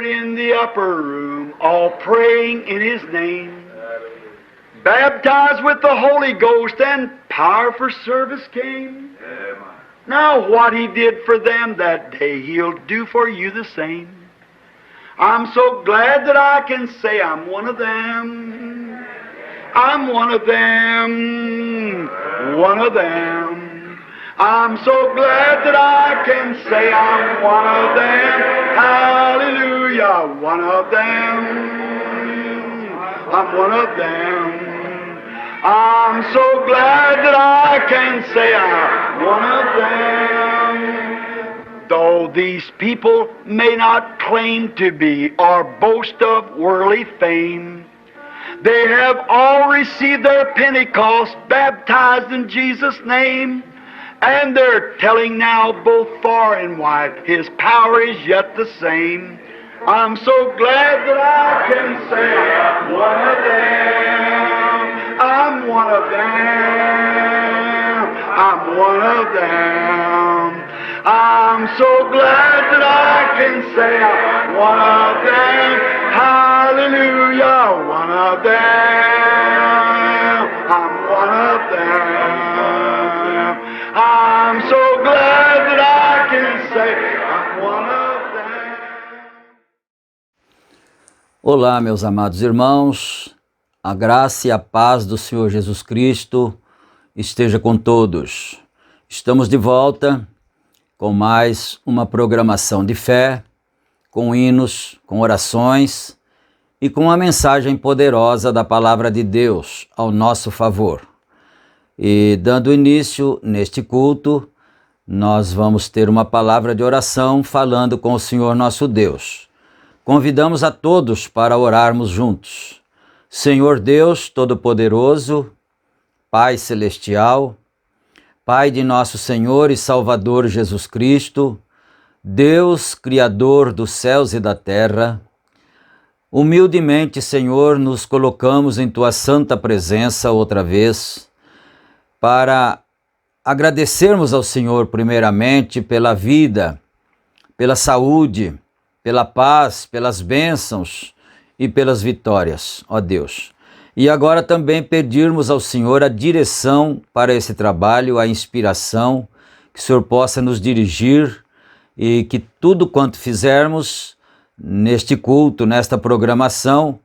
gathered in the upper room, all praying in His name. Baptized with the Holy Ghost, and power for service came. Now what He did for them that day, He'll do for you the same. I'm so glad that I can say I'm one of them. I'm one of them. One of them. I'm so glad that I can say I'm one of them. Hallelujah, one of them. I'm one of them. I'm so glad that I can say I'm one of them. Though these people may not claim to be or boast of worldly fame, they have all received their Pentecost, baptized in Jesus' name. And they're telling now both far and wide, His power is yet the same. I'm so glad that I can say I'm one of them. I'm one of them. I'm one of them. I'm so glad that I can say I'm one of them. Hallelujah, one of them. I'm one of them. I'm so glad that I can say I'm one of them. Olá, meus amados irmãos, a graça e a paz do Senhor Jesus Cristo esteja com todos. Estamos de volta com mais uma programação de fé, com hinos, com orações e com a mensagem poderosa da Palavra de Deus ao nosso favor. E dando início neste culto, nós vamos ter uma palavra de oração falando com o Senhor nosso Deus. Convidamos a todos para orarmos juntos. Senhor Deus Todo-Poderoso, Pai Celestial, Pai de nosso Senhor e Salvador Jesus Cristo, Deus Criador dos céus e da terra, humildemente, Senhor, nos colocamos em Tua santa presença outra vez, para agradecermos ao Senhor primeiramente pela vida, pela saúde, pela paz, pelas bênçãos e pelas vitórias, ó Deus. E agora também pedirmos ao Senhor a direção para esse trabalho, a inspiração, que o Senhor possa nos dirigir e que tudo quanto fizermos neste culto, nesta programação,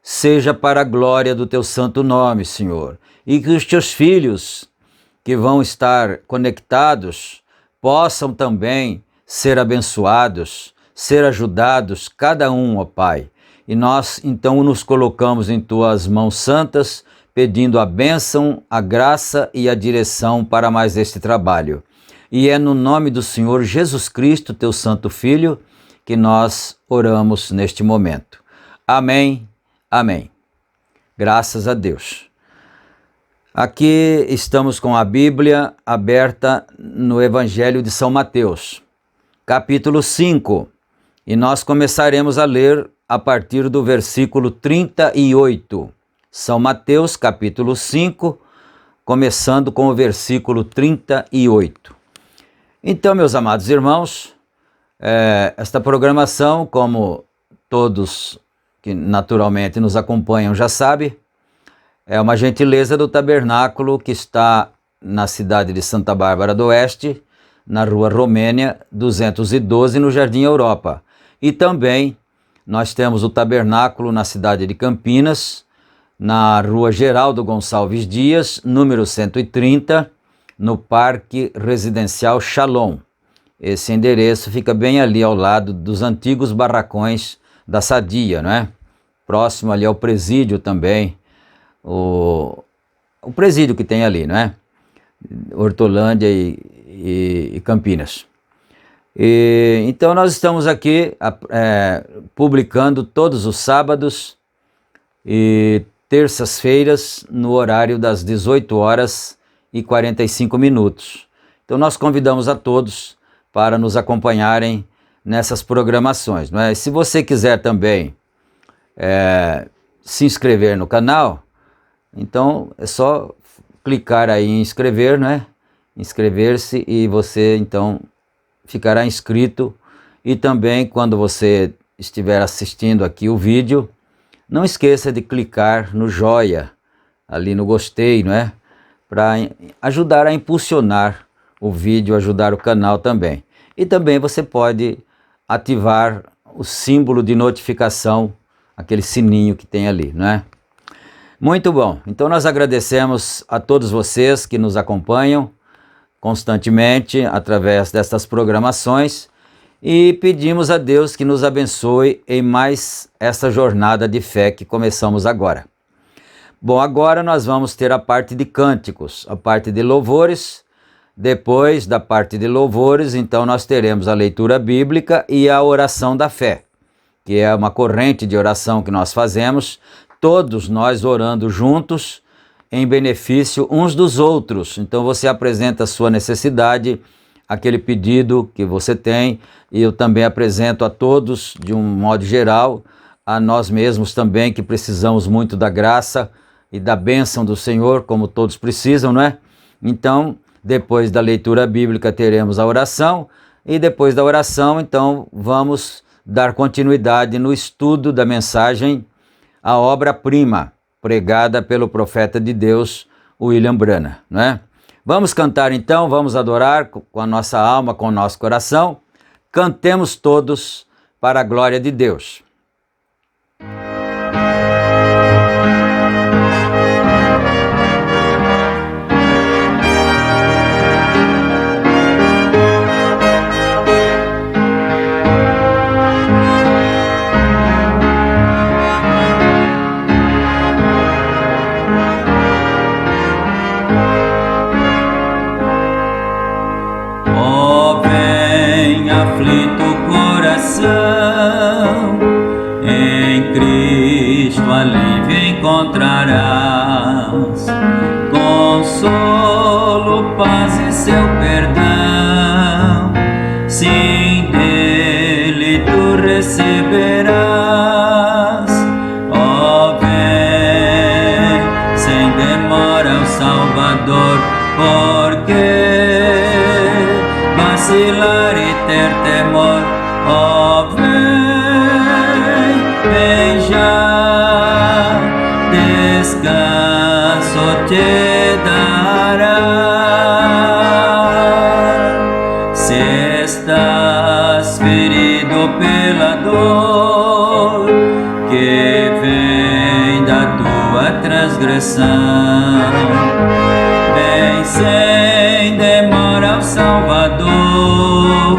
seja para a glória do Teu santo nome, Senhor. E que os Teus filhos que vão estar conectados possam também ser abençoados, ser ajudados, cada um, ó Pai. E nós então nos colocamos em Tuas mãos santas, pedindo a bênção, a graça e a direção para mais este trabalho. E é no nome do Senhor Jesus Cristo, Teu Santo Filho, que nós oramos neste momento. Amém, amém. Graças a Deus. Aqui estamos com a Bíblia aberta no Evangelho de São Mateus, capítulo 5, e nós começaremos a ler a partir do versículo 38. São Mateus, capítulo 5, começando com o versículo 38. Então, meus amados irmãos, esta programação, como todos que naturalmente nos acompanham já sabem, é uma gentileza do tabernáculo que está na cidade de Santa Bárbara do Oeste, na Rua Romênia 212, no Jardim Europa. E também nós temos o tabernáculo na cidade de Campinas, na Rua Geraldo Gonçalves Dias, número 130, no Parque Residencial Shalom. Esse endereço fica bem ali ao lado dos antigos barracões da Sadia, não é? Próximo ali ao presídio também, o presídio que tem ali, não é? Hortolândia e Campinas. Então nós estamos aqui publicando todos os sábados e terças-feiras no horário das 18 horas e 45 minutos. Então nós convidamos a todos para nos acompanharem nessas programações, não é? Se você quiser também se inscrever no canal, então é só clicar aí em inscrever, né? Inscrever-se e você então ficará inscrito. E também quando você estiver assistindo aqui o vídeo, não esqueça de clicar no joia, ali no gostei, não é? Para ajudar a impulsionar o vídeo, ajudar o canal também. E também você pode ativar o símbolo de notificação, aquele sininho que tem ali, não é? Muito bom, então nós agradecemos a todos vocês que nos acompanham constantemente através destas programações e pedimos a Deus que nos abençoe em mais essa jornada de fé que começamos agora. Bom, agora nós vamos ter a parte de cânticos, a parte de louvores. Depois da parte de louvores, então nós teremos a leitura bíblica e a oração da fé, que é uma corrente de oração que nós fazemos, todos nós orando juntos em benefício uns dos outros. Então você apresenta a sua necessidade, aquele pedido que você tem, e eu também apresento a todos, de um modo geral, a nós mesmos também, que precisamos muito da graça e da bênção do Senhor, como todos precisam, não é? Então, depois da leitura bíblica teremos a oração, e depois da oração, então, vamos dar continuidade no estudo da mensagem A Obra-Prima, pregada pelo profeta de Deus, William Branham, não é? Vamos cantar então, vamos adorar com a nossa alma, com o nosso coração. Cantemos todos para a glória de Deus. Aflito coração, em Cristo alívio encontrarás, consolo, paz e seu perdão, sim, dele tu receberás. Ó, vem, sem demora ao Salvador, porque vacilar e ter temor, ó, vem já, descanso te dará. Se estás ferido pela dor que vem da tua transgressão, vem sem demora ao Salvador,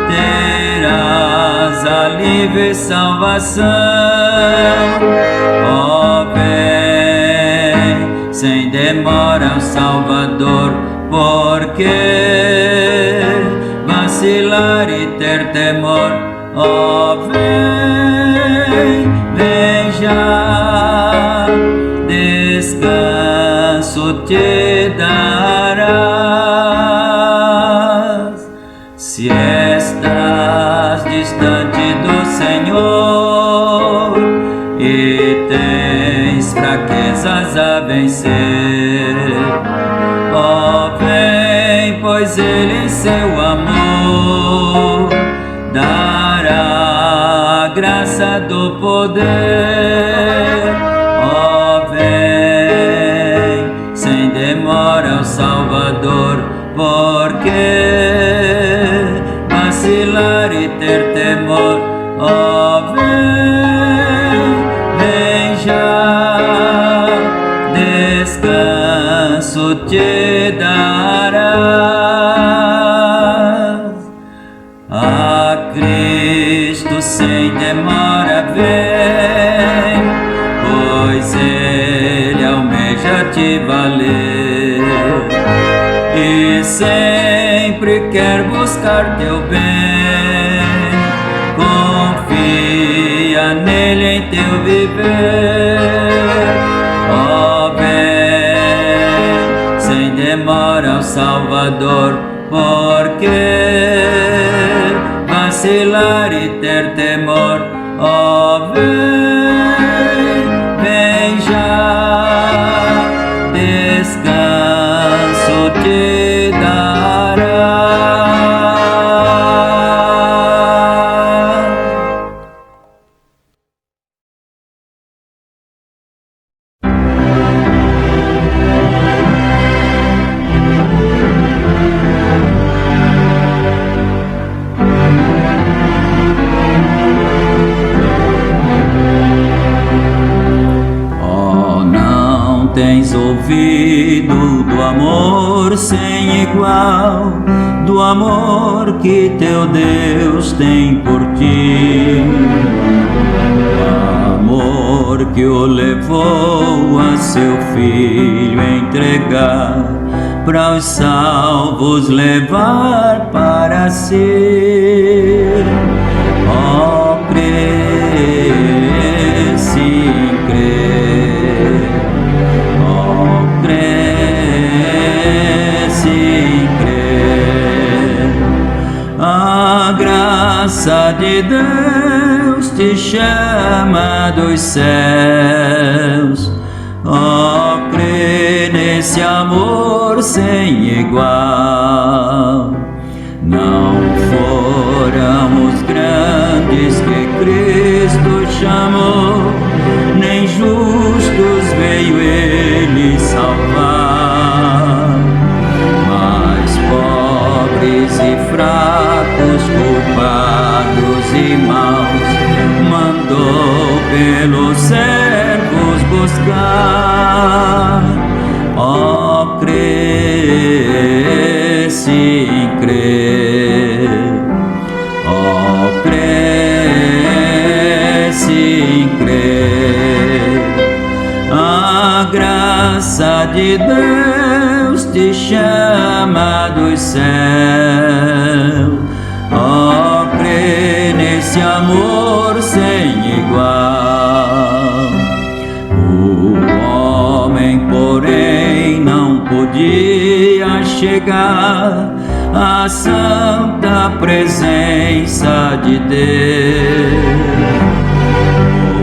terás alívio e salvação. Ó, vem sem demora ao Salvador, porque vacilar e ter temor, ó, vem já, descanso te darás. Se estás distante do Senhor e tens fraquezas a vencer, ó, vem, pois Ele em seu amor dará a graça do poder. Ó, vem sem demora ao Salvador, porque vacilar e ter temor, ó, vem já, descanso te darás. A Cristo sem demora vem, pois Ele almeja te valer e sempre quer buscar teu bem. Confia nele em teu viver, ó, vem sem demora ao Salvador, porque vacilar e ter temor, ó, vem já, descanso te dará. movido do amor sem igual, do amor que teu Deus tem por ti. O amor que o levou a seu filho entregar, para os salvos levar para si. Ó, crê, sim, crê. Ó, crê, sim, crê. A graça de Deus te chama dos céus. Ó, crê nesse amor sem igual. Não foram os grandes que Cristo chamou, nem justos veio Ele salvar, mas pobres e fracos, culpados e maus, mandou pelos servos buscar. Ó, crê, sim, crê. Ó, crê, sim, crê. A graça de Deus te chama dos céus. Ó, crê nesse amor sem igual. O homem, porém, não podia chegar à santa presença de Deus,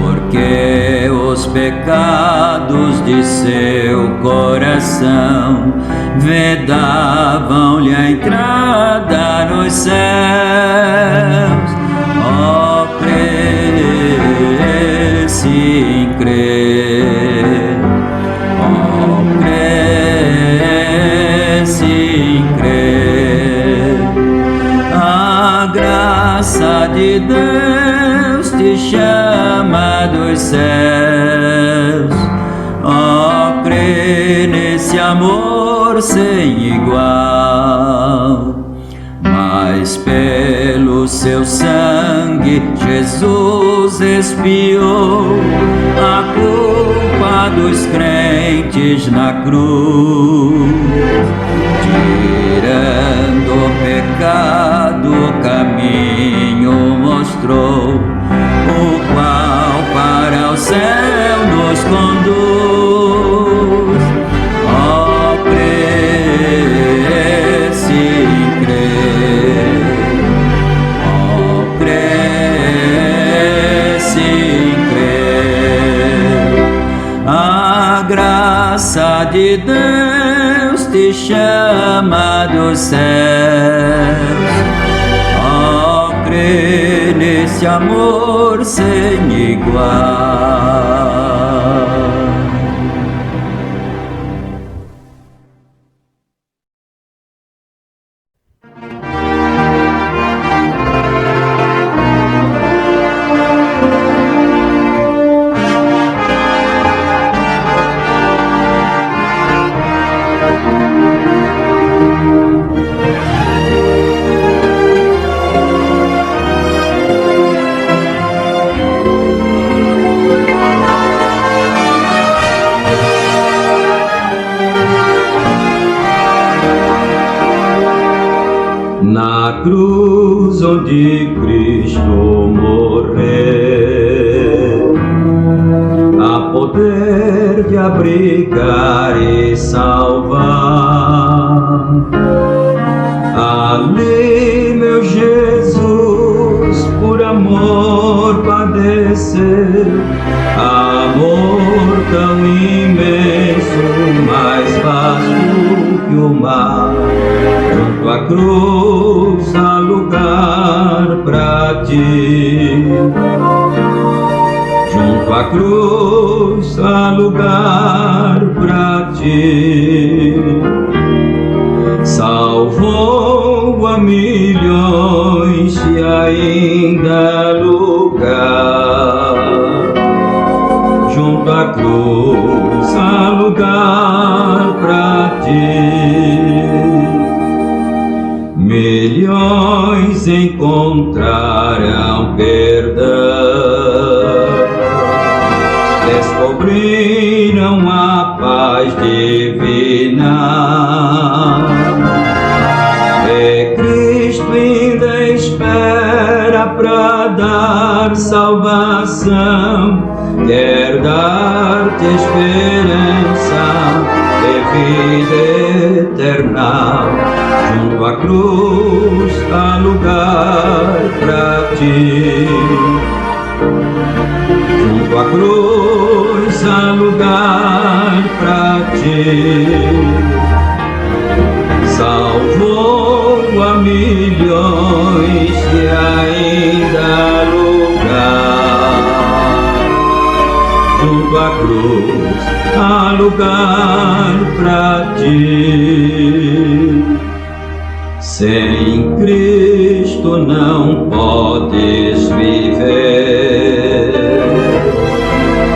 porque os pecados de seu coração vedavam-lhe a entrada nos céus. Ó, crê, sim, crê. Ó, crê, sim, crê. A graça de Deus te chama dos céus. Ó, crê nesse amor sem igual. Mas pelo seu sangue Jesus expiou a culpa dos crentes na cruz, tirando o pecado, o caminho mostrou, o qual para o céu nos conduz. Ó, crê, sim, crê. Ó, crê, sim, crê. A graça de Deus te chama dos céus. Ó, crê nesse amor sem igual. Na cruz onde Cristo morreu, há poder de abrigar e salvar. Ali meu Jesus por amor padeceu, amor tão imenso, mais vasto que o mar. Junto à cruz há lugar pra ti. Junto à cruz há lugar pra ti. Salvou a milhões e ainda há lugar. Junto à cruz há lugar milhões encontrarão perdão, descobriram a paz divina. E Cristo ainda espera pra dar salvação, quer dar-te esperança de vida eterna. Junto à cruz há lugar pra ti. Junto à cruz há lugar pra ti. Salvou a milhões e ainda há lugar. Junto à cruz há lugar pra ti. Sem Cristo não podes viver.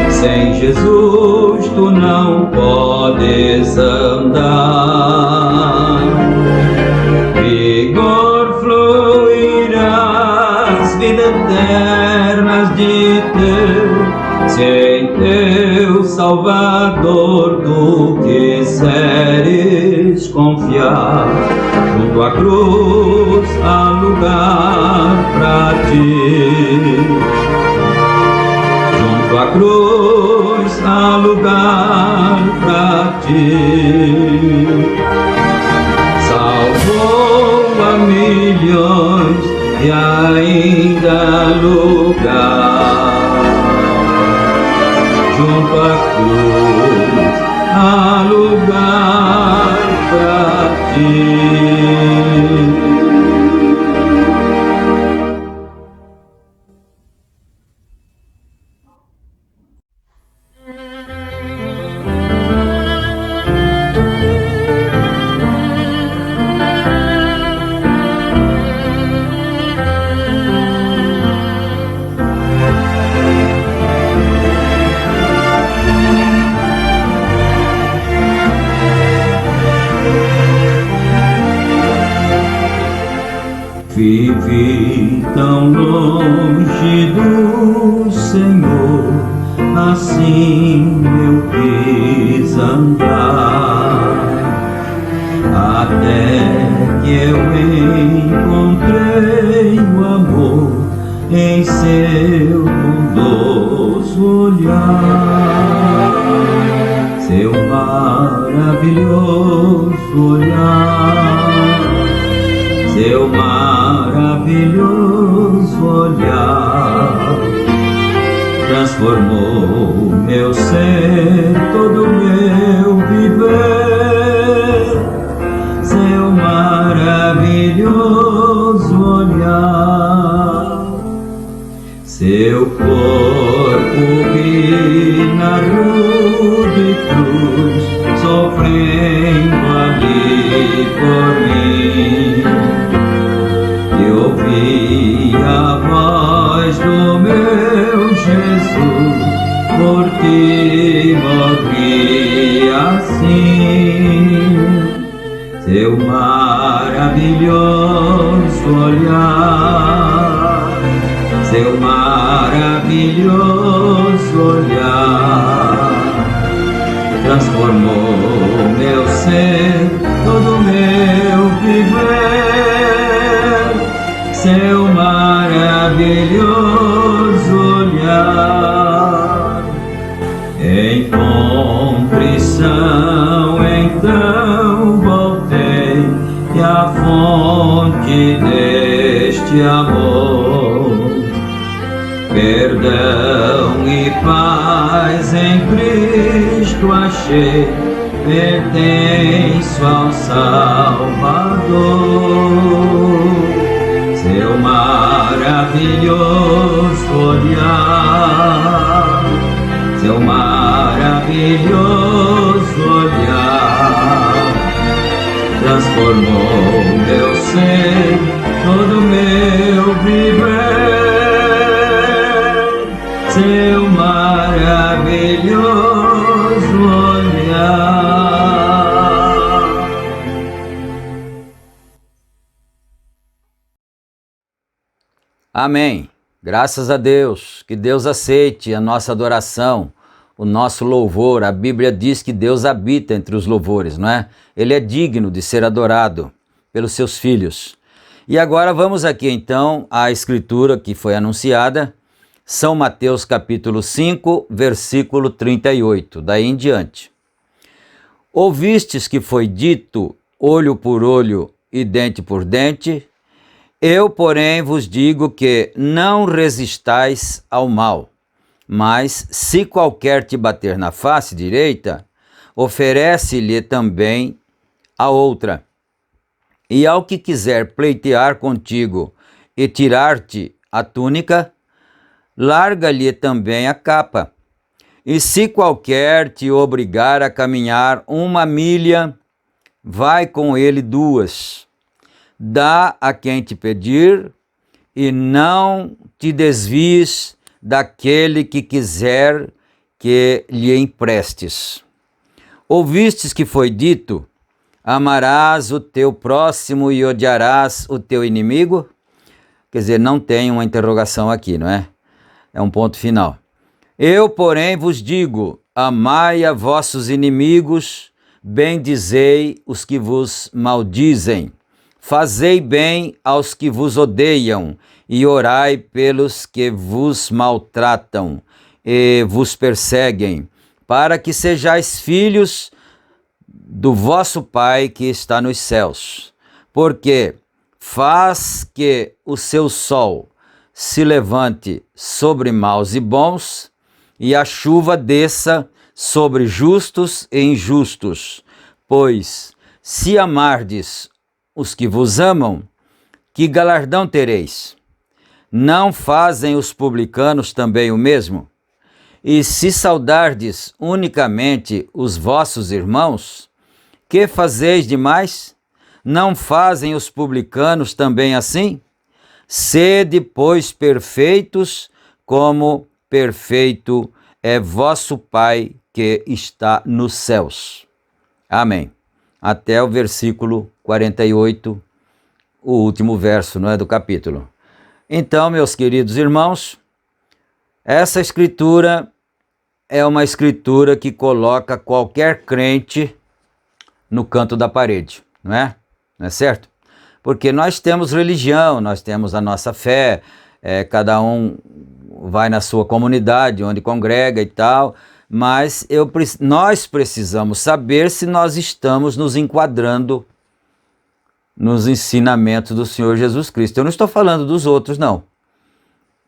Sem Jesus tu não podes andar. Vigor fluirás, vida eternas de ter, se em teu Salvador tu quiseres confiar. Junto à cruz há lugar pra ti. Junto à cruz há lugar pra ti. Salvou a milhões e ainda há lugar. Junto à cruz há lugar pra ti. Vivi tão longe do Senhor, assim eu quis andar, até que eu encontrei o amor em seu bondoso olhar, seu maravilhoso olhar, seu maravilhoso olhar transformou meu ser, todo meu viver. Seu maravilhoso olhar, seu corpo que na rude cruz, sofrendo ali por mim, eu ouvi a voz do meu Jesus, por ti morri assim. Seu maravilhoso olhar, seu maravilhoso olhar transformou meu ser, todo meu viver. Seu maravilhoso olhar em contrição, então voltei e a fonte deste amor, perdão e paz em Cristo achei, pertenço ao Salvador. Seu maravilhoso olhar, seu maravilhoso olhar transformou meu ser, todo meu viver. Seu maravilhoso olhar. Amém. Graças a Deus. Que Deus aceite a nossa adoração, o nosso louvor. A Bíblia diz que Deus habita entre os louvores, não é? Ele é digno de ser adorado pelos seus filhos. E agora vamos aqui então à escritura que foi anunciada, São Mateus capítulo 5, versículo 38, daí em diante. Ouvistes que foi dito olho por olho e dente por dente? Eu, porém, vos digo que não resistais ao mal, mas se qualquer te bater na face direita, oferece-lhe também a outra. E ao que quiser pleitear contigo e tirar-te a túnica, larga-lhe também a capa. E se qualquer te obrigar a caminhar 1 milha, vai com ele 2. Dá a quem te pedir, e não te desvies daquele que quiser que lhe emprestes. Ouvistes que foi dito, amarás o teu próximo e odiarás o teu inimigo? Quer dizer, não tem uma interrogação aqui, não é? É um ponto final. Eu, porém, vos digo, amai a vossos inimigos, bendizei os que vos maldizem, fazei bem aos que vos odeiam, e orai pelos que vos maltratam e vos perseguem, para que sejais filhos do vosso Pai que está nos céus. Porque faz que o seu sol se levante sobre maus e bons, e a chuva desça sobre justos e injustos. Pois, se amardes os que vos amam, que galardão tereis? Não fazem os publicanos também o mesmo? E se saudardes unicamente os vossos irmãos, que fazeis demais? Não fazem os publicanos também assim? Sede, pois, perfeitos, como perfeito é vosso Pai que está nos céus. Amém. Até o versículo 48, o último verso, não é, do capítulo. Então, meus queridos irmãos, essa escritura é uma escritura que coloca qualquer crente no canto da parede, não é? Não é certo? Porque nós temos religião, nós temos a nossa fé, cada um vai na sua comunidade, onde congrega e tal, mas nós precisamos saber se nós estamos nos enquadrando nos ensinamentos do Senhor Jesus Cristo. Eu não estou falando dos outros, não.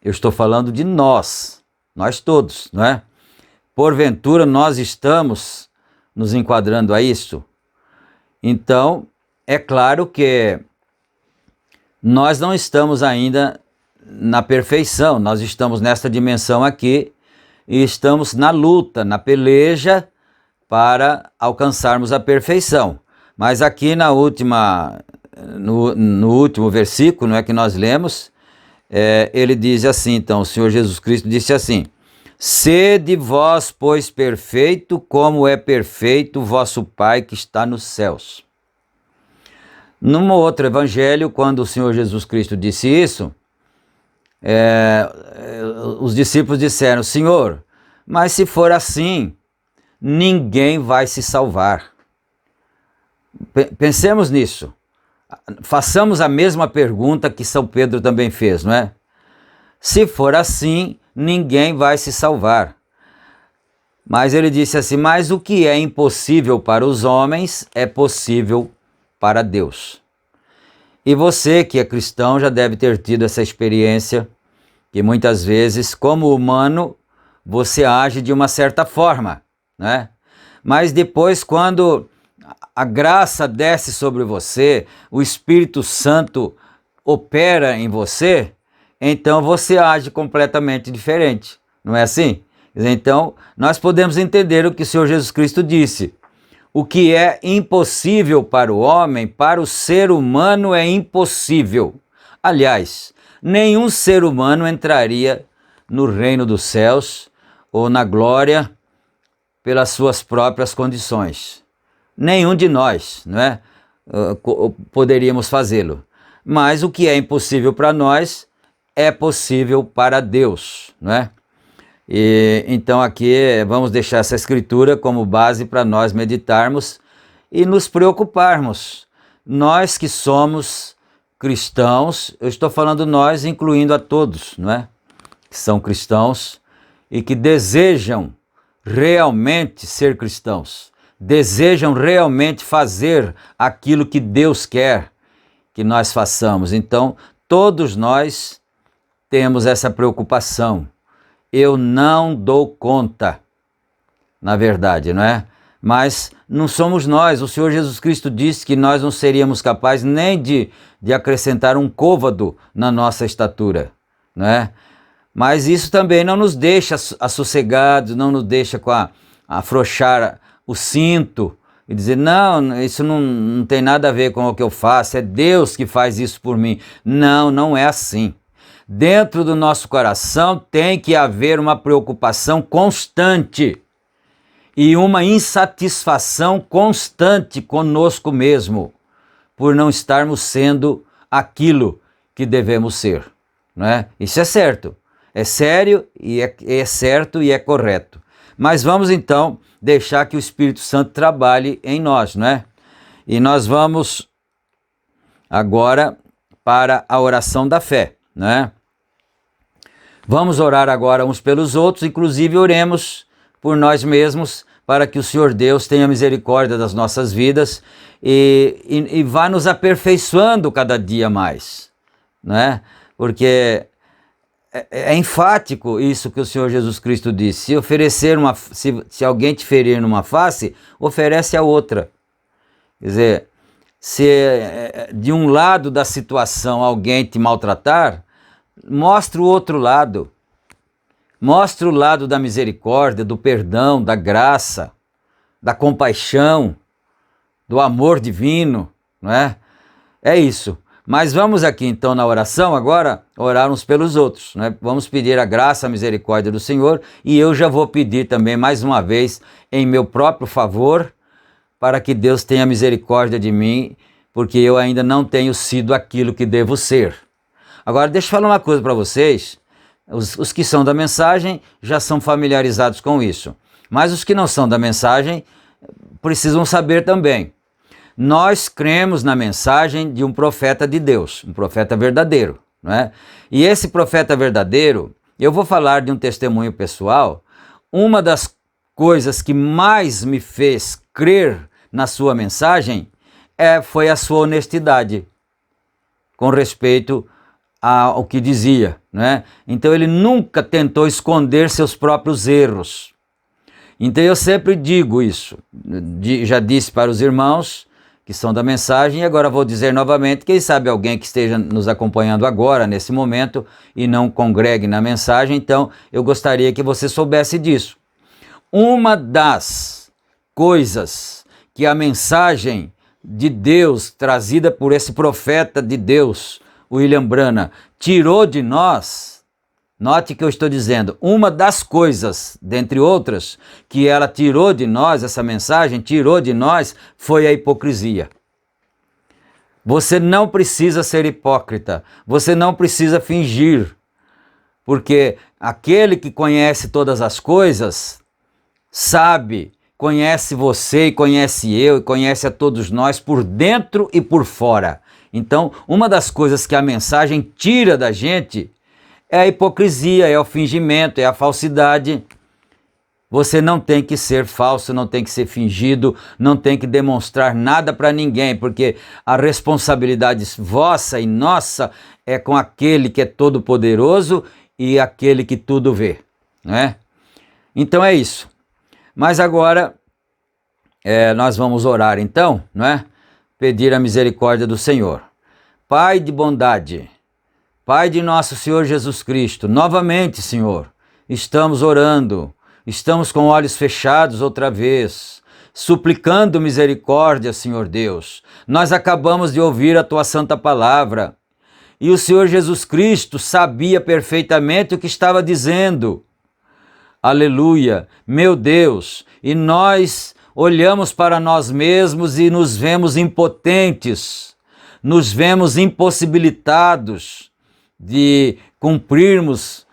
Eu estou falando de nós todos, não é? Porventura nós estamos nos enquadrando a isso? Então, é claro que nós não estamos ainda na perfeição, nós estamos nesta dimensão aqui e estamos na luta, na peleja para alcançarmos a perfeição. Mas aqui no último versículo, não é, que nós lemos, ele diz assim, então, o Senhor Jesus Cristo disse assim: sede vós, pois, perfeito, como é perfeito o vosso Pai que está nos céus. Num outro evangelho, quando o Senhor Jesus Cristo disse isso, os discípulos disseram: Senhor, mas se for assim, ninguém vai se salvar. Pensemos nisso. Façamos a mesma pergunta que São Pedro também fez, não é? Se for assim, ninguém vai se salvar. Mas ele disse assim: mas o que é impossível para os homens é possível para Deus. E você que é cristão já deve ter tido essa experiência, que muitas vezes, como humano, você age de uma certa forma, né? Mas depois, quando a graça desce sobre você, o Espírito Santo opera em você, então você age completamente diferente, não é assim? Então, nós podemos entender o que o Senhor Jesus Cristo disse. O que é impossível para o homem, para o ser humano é impossível. Aliás, nenhum ser humano entraria no reino dos céus ou na glória pelas suas próprias condições. Nenhum de nós, não é? Poderíamos fazê-lo. Mas o que é impossível para nós é possível para Deus, não é? E então aqui vamos deixar essa escritura como base para nós meditarmos e nos preocuparmos. Nós que somos cristãos, eu estou falando nós, incluindo a todos, não é? Que são cristãos e que desejam realmente ser cristãos, desejam realmente fazer aquilo que Deus quer que nós façamos. Então, todos nós temos essa preocupação. Eu não dou conta, na verdade, não é? Mas não somos nós. O Senhor Jesus Cristo disse que nós não seríamos capazes nem de acrescentar um côvado na nossa estatura, não é? Mas isso também não nos deixa assossegados, não nos deixa afrouxar o cinto e dizer, não, isso não tem nada a ver com o que eu faço, é Deus que faz isso por mim. Não, não é assim. Dentro do nosso coração tem que haver uma preocupação constante e uma insatisfação constante conosco mesmo, por não estarmos sendo aquilo que devemos ser, não é? Isso é certo, é sério e é certo e é correto. Mas vamos então deixar que o Espírito Santo trabalhe em nós, não é? E nós vamos agora para a oração da fé, não é? Vamos orar agora uns pelos outros, inclusive oremos por nós mesmos, para que o Senhor Deus tenha misericórdia das nossas vidas e vá nos aperfeiçoando cada dia mais, né? Porque é enfático isso que o Senhor Jesus Cristo disse. Se alguém te ferir numa face, oferece a outra. Quer dizer, se de um lado da situação alguém te maltratar, mostra o outro lado. Mostra o lado da misericórdia, do perdão, da graça, da compaixão, do amor divino, não é? É isso. Mas vamos aqui então na oração agora, orar uns pelos outros, né? Vamos pedir a graça, a misericórdia do Senhor, e eu já vou pedir também mais uma vez em meu próprio favor, para que Deus tenha misericórdia de mim, porque eu ainda não tenho sido aquilo que devo ser. Agora deixa eu falar uma coisa para vocês. Os que são da mensagem já são familiarizados com isso, mas os que não são da mensagem precisam saber também. Nós cremos na mensagem de um profeta de Deus, um profeta verdadeiro, não é? E esse profeta verdadeiro, eu vou falar de um testemunho pessoal. Uma das coisas que mais me fez crer na sua mensagem foi a sua honestidade com respeito ao que dizia, né? Então ele nunca tentou esconder seus próprios erros. Então eu sempre digo isso, já disse para os irmãos que são da mensagem e agora vou dizer novamente, quem sabe alguém que esteja nos acompanhando agora, nesse momento, e não congregue na mensagem, então eu gostaria que você soubesse disso. Uma das coisas que a mensagem de Deus, trazida por esse profeta de Deus, William Branham, tirou de nós, note que eu estou dizendo, uma das coisas, dentre outras, que ela tirou de nós, essa mensagem tirou de nós, foi a hipocrisia. Você não precisa ser hipócrita, você não precisa fingir, porque aquele que conhece todas as coisas, sabe, conhece você e conhece eu e conhece a todos nós por dentro e por fora. Então, uma das coisas que a mensagem tira da gente é a hipocrisia, é o fingimento, é a falsidade. Você não tem que ser falso, não tem que ser fingido, não tem que demonstrar nada para ninguém, porque a responsabilidade vossa e nossa é com aquele que é todo-poderoso e aquele que tudo vê, não é? Então é isso. Mas agora nós vamos orar então, não é? Pedir a misericórdia do Senhor. Pai de bondade, Pai de nosso Senhor Jesus Cristo, novamente, Senhor, estamos orando, estamos com olhos fechados outra vez, suplicando misericórdia, Senhor Deus. Nós acabamos de ouvir a Tua Santa Palavra e o Senhor Jesus Cristo sabia perfeitamente o que estava dizendo. Aleluia, meu Deus, e nós olhamos para nós mesmos e nos vemos impotentes, nos vemos impossibilitados de cumprirmos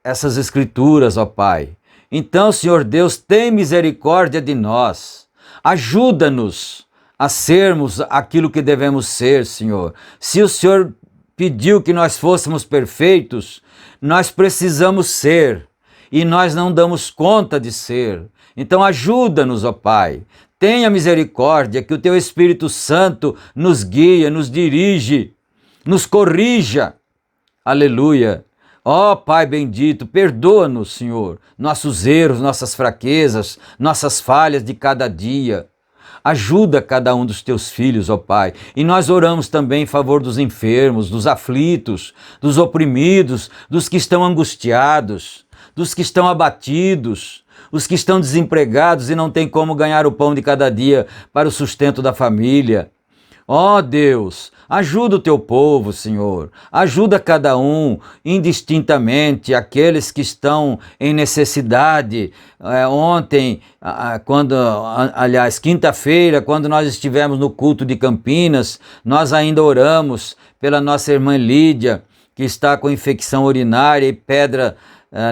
essas escrituras, ó Pai. Então, Senhor Deus, tem misericórdia de nós. Ajuda-nos a sermos aquilo que devemos ser, Senhor. Se o Senhor pediu que nós fôssemos perfeitos, nós precisamos ser, e nós não damos conta de ser. Então ajuda-nos, ó Pai. Tenha misericórdia, que o Teu Espírito Santo nos guie, nos dirige, nos corrija. Aleluia. Ó Pai bendito, perdoa-nos, Senhor, nossos erros, nossas fraquezas, nossas falhas de cada dia. Ajuda cada um dos Teus filhos, ó Pai. E nós oramos também em favor dos enfermos, dos aflitos, dos oprimidos, dos que estão angustiados, dos que estão abatidos, os que estão desempregados e não têm como ganhar o pão de cada dia para o sustento da família. Ó Deus, ajuda o Teu povo, Senhor. Ajuda cada um indistintamente, aqueles que estão em necessidade. Ontem, quinta-feira, quando nós estivemos no culto de Campinas, nós ainda oramos pela nossa irmã Lídia, que está com infecção urinária e pedra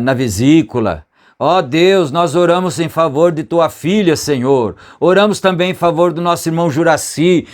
na vesícula. Ó Deus, nós oramos em favor de Tua filha, Senhor. Oramos também em favor do nosso irmão Juraci,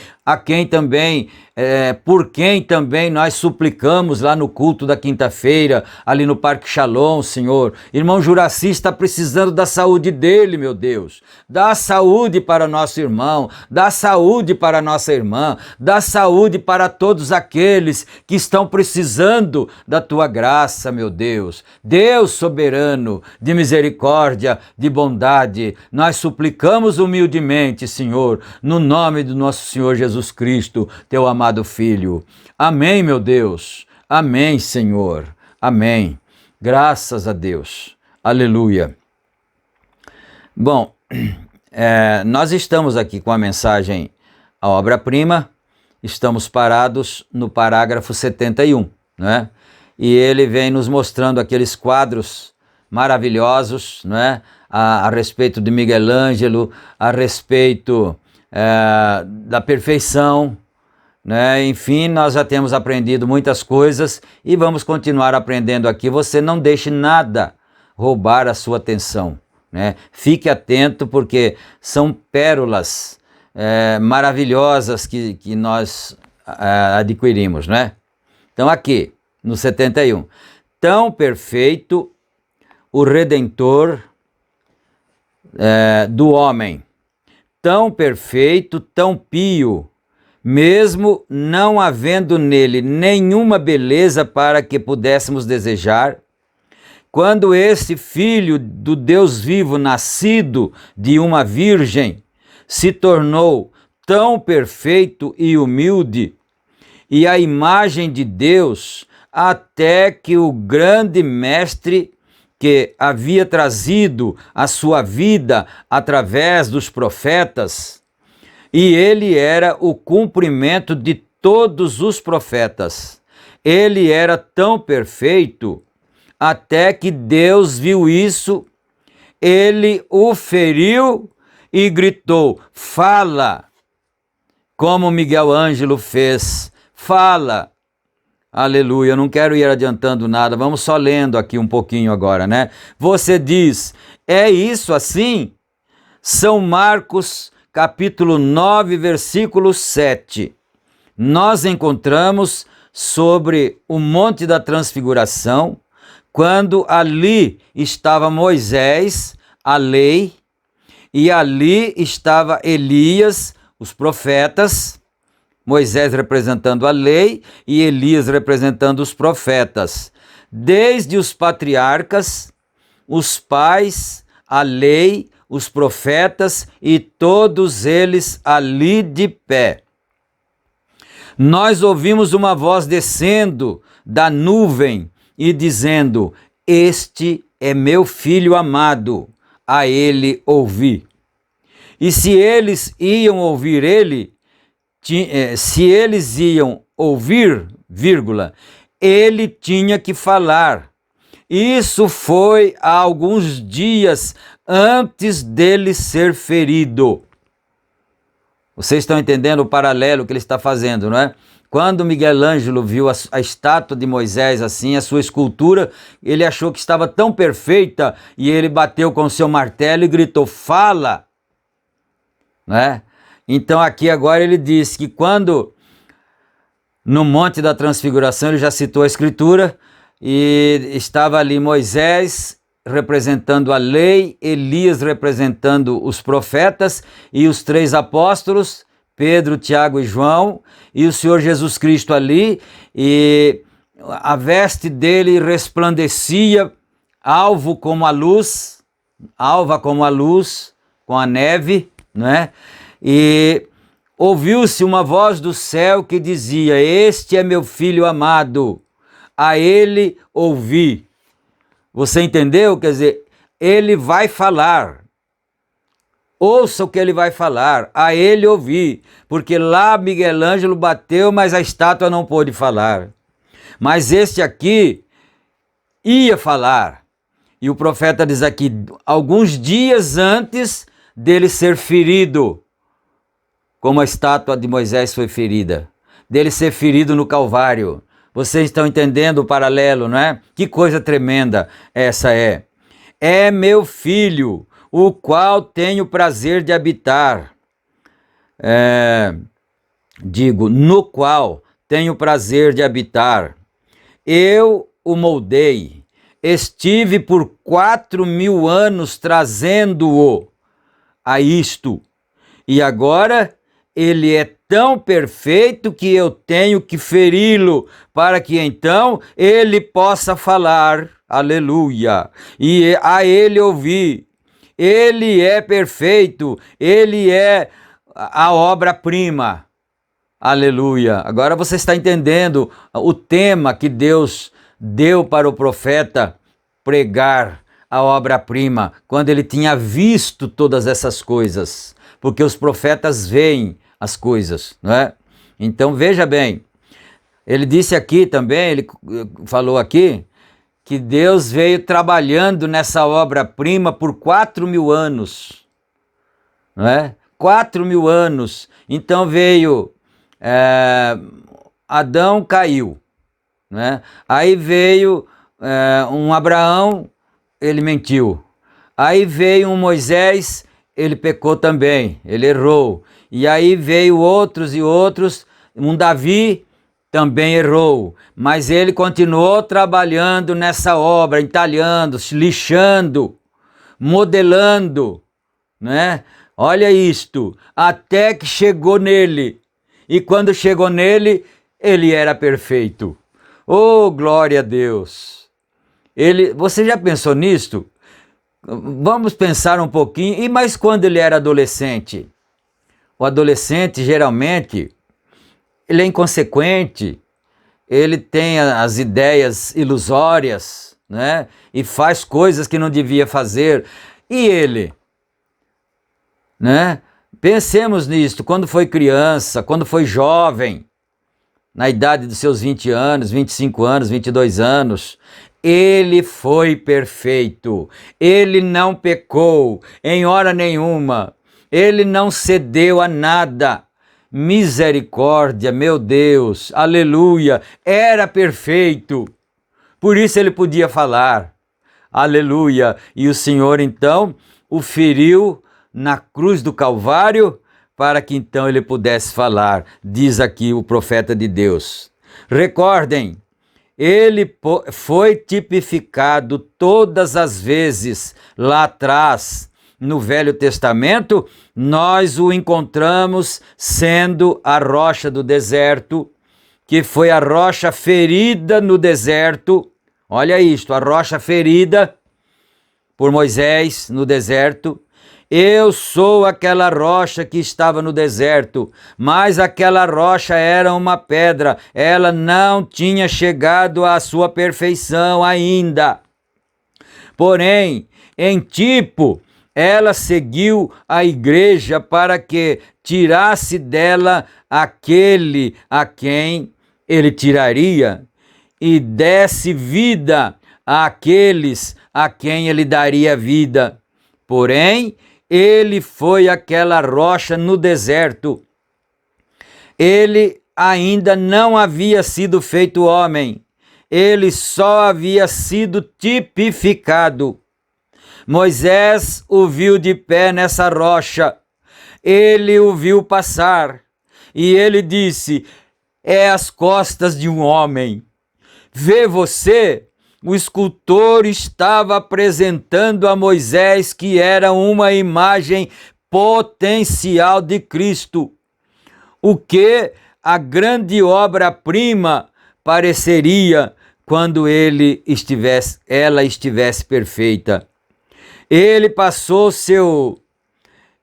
por quem também nós suplicamos lá no culto da quinta-feira, ali no Parque Shalom, Senhor. Irmão Juraci está precisando da saúde dele, meu Deus. Dá saúde para nosso irmão, dá saúde para nossa irmã, dá saúde para todos aqueles que estão precisando da Tua graça, meu Deus. Deus soberano, de misericórdia, de bondade, nós suplicamos humildemente, Senhor, no nome do nosso Senhor Jesus Cristo, Teu amado Filho. Amém, meu Deus. Amém, Senhor. Amém. Graças a Deus. Aleluia. Bom, nós estamos aqui com a mensagem A Obra-Prima, estamos parados no parágrafo 71, né? E ele vem nos mostrando aqueles quadros maravilhosos, né? A respeito de Miguel Ângelo, a respeito da perfeição, né? Enfim, nós já temos aprendido muitas coisas e vamos continuar aprendendo aqui. Você não deixe nada roubar a sua atenção, né? Fique atento, porque são pérolas maravilhosas que nós adquirimos, né? Então aqui, no 71, tão perfeito o Redentor do homem, tão perfeito, tão pio, mesmo não havendo nele nenhuma beleza para que pudéssemos desejar, quando esse Filho do Deus vivo, nascido de uma virgem, se tornou tão perfeito e humilde, e a imagem de Deus, até que o grande Mestre que havia trazido a sua vida através dos profetas, e ele era o cumprimento de todos os profetas. Ele era tão perfeito, até que Deus viu isso, ele o feriu e gritou: fala, como Miguel Ângelo fez, fala. Aleluia, eu não quero ir adiantando nada, vamos só lendo aqui um pouquinho agora, né? Você diz, é isso assim? São Marcos, capítulo 9, versículo 7. Nós encontramos sobre o Monte da Transfiguração, quando ali estava Moisés, a lei, e ali estava Elias, os profetas, Moisés representando a lei e Elias representando os profetas. Desde os patriarcas, os pais, a lei, os profetas e todos eles ali de pé. Nós ouvimos uma voz descendo da nuvem e dizendo: este é meu filho amado, a ele ouvi. E se eles iam ouvir ele, vírgula, ele tinha que falar. Isso foi há alguns dias antes dele ser ferido. Vocês estão entendendo o paralelo que ele está fazendo, não é? Quando Miguel Ângelo viu a estátua de Moisés assim, a sua escultura, ele achou que estava tão perfeita e ele bateu com o seu martelo e gritou: fala! Né? Então aqui agora ele diz que quando no Monte da Transfiguração, ele já citou a escritura, e estava ali Moisés representando a lei, Elias representando os profetas e os 3 apóstolos, Pedro, Tiago e João, e o Senhor Jesus Cristo ali, e a veste dele resplandecia, alva como a luz, com a neve, né? E ouviu-se uma voz do céu que dizia: este é meu filho amado, a ele ouvi. Você entendeu? Quer dizer, ele vai falar. Ouça o que ele vai falar, a ele ouvi, porque lá Miguel Ângelo bateu, mas a estátua não pôde falar. Mas este aqui ia falar. E o profeta diz aqui, alguns dias antes dele ser ferido, como a estátua de Moisés foi ferida, dele ser ferido no Calvário. Vocês estão entendendo o paralelo, não é? Que coisa tremenda essa é. É meu filho, o qual tenho prazer de habitar. No qual tenho prazer de habitar. Eu o moldei, estive por 4.000 anos trazendo-o a isto, e agora ele é tão perfeito que eu tenho que feri-lo, para que então ele possa falar. Aleluia! E a ele ouvi. Ele é perfeito, ele é a obra-prima. Aleluia! Agora você está entendendo o tema que Deus deu para o profeta pregar a obra-prima, quando ele tinha visto todas essas coisas, porque os profetas veem as coisas, não é? Então veja bem, ele disse aqui também, ele falou aqui, que Deus veio trabalhando nessa obra-prima por 4.000 anos, não é? 4.000 anos. Então veio, Adão caiu, né? Aí veio um Abraão, ele mentiu. Aí veio um Moisés, ele pecou também, ele errou. E aí veio outros e outros, um Davi também errou, mas ele continuou trabalhando nessa obra, entalhando, lixando, modelando, né? Olha isto, até que chegou nele. E quando chegou nele, ele era perfeito. Oh, glória a Deus! Você já pensou nisto? Vamos pensar um pouquinho. E mais quando ele era adolescente? O adolescente, geralmente, ele é inconsequente, ele tem as ideias ilusórias, né? E faz coisas que não devia fazer. E ele? Né? Pensemos nisto, quando foi criança, quando foi jovem, na idade dos seus 20 anos, 25 anos, 22 anos, ele foi perfeito, ele não pecou em hora nenhuma, ele não cedeu a nada. Misericórdia, meu Deus, aleluia, era perfeito, por isso ele podia falar, aleluia. E o Senhor então o feriu na cruz do Calvário, para que então ele pudesse falar, diz aqui o profeta de Deus. Recordem, ele foi tipificado todas as vezes lá atrás, no Velho Testamento, nós o encontramos sendo a rocha do deserto, que foi a rocha ferida no deserto. Olha isto, a rocha ferida por Moisés no deserto. Eu sou aquela rocha que estava no deserto, mas aquela rocha era uma pedra, ela não tinha chegado à sua perfeição ainda. Porém, em tipo, ela seguiu a igreja para que tirasse dela aquele a quem ele tiraria e desse vida àqueles a quem ele daria vida. Porém, ele foi aquela rocha no deserto. Ele ainda não havia sido feito homem, ele só havia sido tipificado. Moisés o viu de pé nessa rocha, ele o viu passar, e ele disse: é as costas de um homem. Vê você, o escultor estava apresentando a Moisés que era uma imagem potencial de Cristo, o que a grande obra-prima pareceria quando ela estivesse perfeita.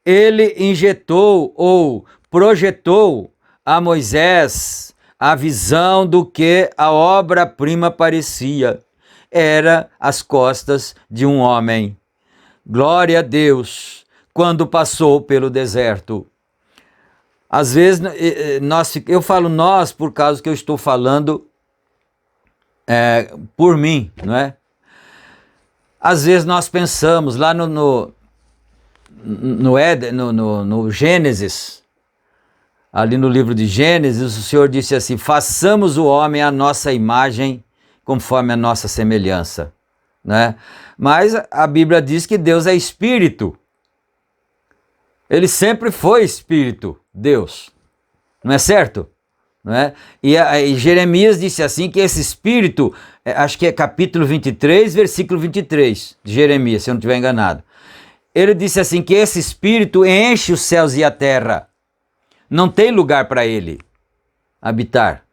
Ele injetou ou projetou a Moisés a visão do que a obra-prima parecia. Era as costas de um homem. Glória a Deus, quando passou pelo deserto. Às vezes, eu falo nós por causa que eu estou falando por mim, não é? Às vezes nós pensamos lá no Gênesis, ali no livro de Gênesis, o Senhor disse assim: façamos o homem à nossa imagem, conforme a nossa semelhança, né? Mas a Bíblia diz que Deus é espírito. Ele sempre foi espírito, Deus, não é certo? Não é? E Jeremias disse assim que esse espírito, acho que é capítulo 23, versículo 23 de Jeremias, se eu não estiver enganado. Ele disse assim que esse espírito enche os céus e a terra. Não tem lugar para ele habitar.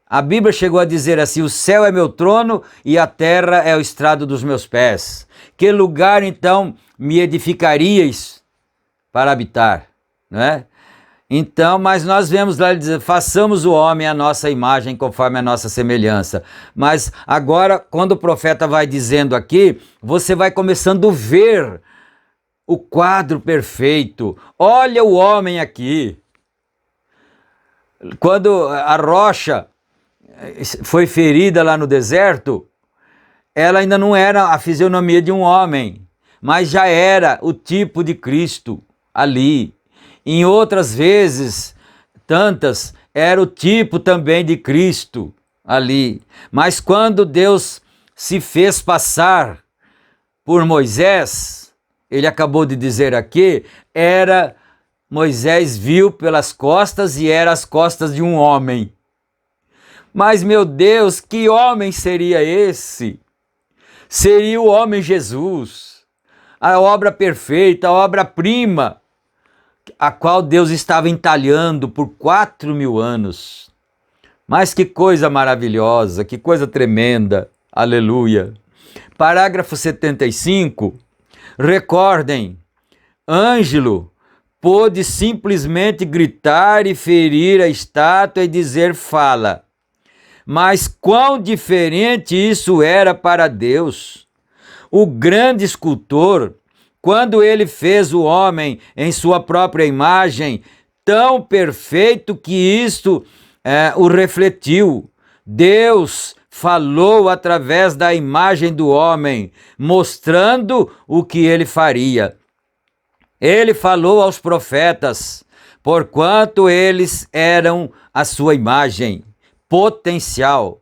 A Bíblia chegou a dizer assim: o céu é meu trono e a terra é o estrado dos meus pés. Que lugar então me edificaríeis para habitar, não é? Então, mas nós vemos lá ele dizer: façamos o homem à nossa imagem, conforme a nossa semelhança. Mas agora, quando o profeta vai dizendo aqui, você vai começando a ver o quadro perfeito. Olha o homem aqui. Quando a rocha foi ferida lá no deserto, ela ainda não era a fisionomia de um homem, mas já era o tipo de Cristo ali. Em outras vezes, tantas, era o tipo também de Cristo ali. Mas quando Deus se fez passar por Moisés, ele acabou de dizer aqui, Moisés viu pelas costas e eram as costas de um homem. Mas, meu Deus, que homem seria esse? Seria o homem Jesus, a obra perfeita, a obra-prima, a qual Deus estava entalhando por 4.000 anos. Mas que coisa maravilhosa, que coisa tremenda, aleluia. Parágrafo 75, recordem, Ângelo pôde simplesmente gritar e ferir a estátua e dizer: fala. Mas quão diferente isso era para Deus. O grande escultor, quando ele fez o homem em sua própria imagem, tão perfeito que isto o refletiu. Deus falou através da imagem do homem, mostrando o que ele faria. Ele falou aos profetas, porquanto eles eram a sua imagem potencial,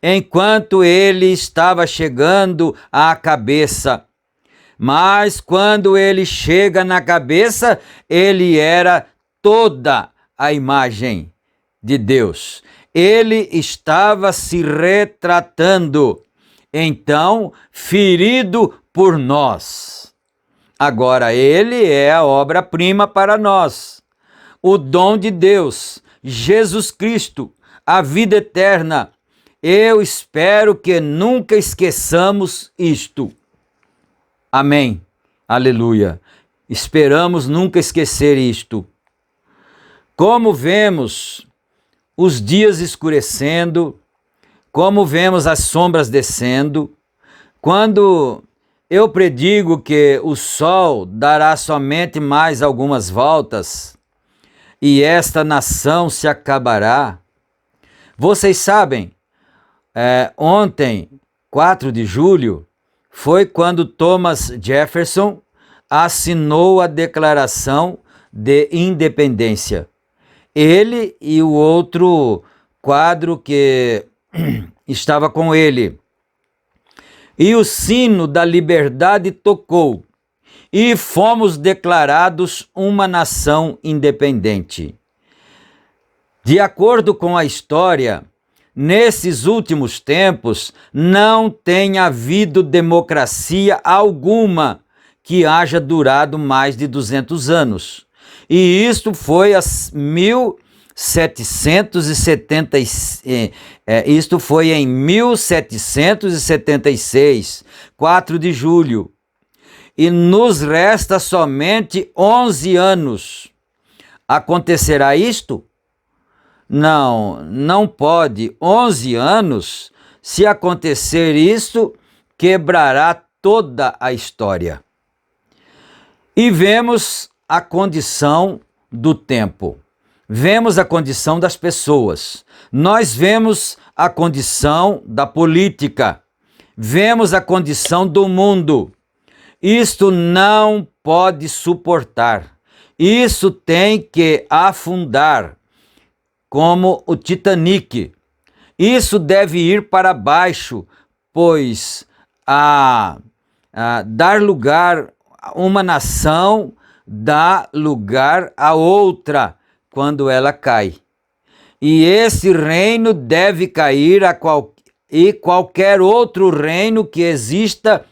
enquanto ele estava chegando à cabeça. Mas quando ele chega na cabeça, ele era toda a imagem de Deus. Ele estava se retratando, então ferido por nós. Agora ele é a obra-prima para nós, o dom de Deus, Jesus Cristo, a vida eterna. Eu espero que nunca esqueçamos isto. Amém. Aleluia. Esperamos nunca esquecer isto. Como vemos os dias escurecendo, como vemos as sombras descendo, quando eu predigo que o sol dará somente mais algumas voltas e esta nação se acabará. Vocês sabem, ontem, 4 de julho, foi quando Thomas Jefferson assinou a Declaração de Independência. ele e o outro quadro que estava com ele. E o sino da liberdade tocou, e fomos declarados uma nação independente. De acordo com a história, nesses últimos tempos não tem havido democracia alguma que haja durado mais de 200 anos. E isto foi isto foi em 1776, 4 de julho. E nos resta somente 11 anos. Acontecerá isto? Não pode. 11 anos, se acontecer isto, quebrará toda a história. E vemos a condição do tempo. Vemos a condição das pessoas. Nós vemos a condição da política. Vemos a condição do mundo. Isto não pode suportar. Isso tem que afundar, como o Titanic. Isso deve ir para baixo, pois dar lugar a uma nação dá lugar a outra quando ela cai. E esse reino deve cair e qualquer outro reino que exista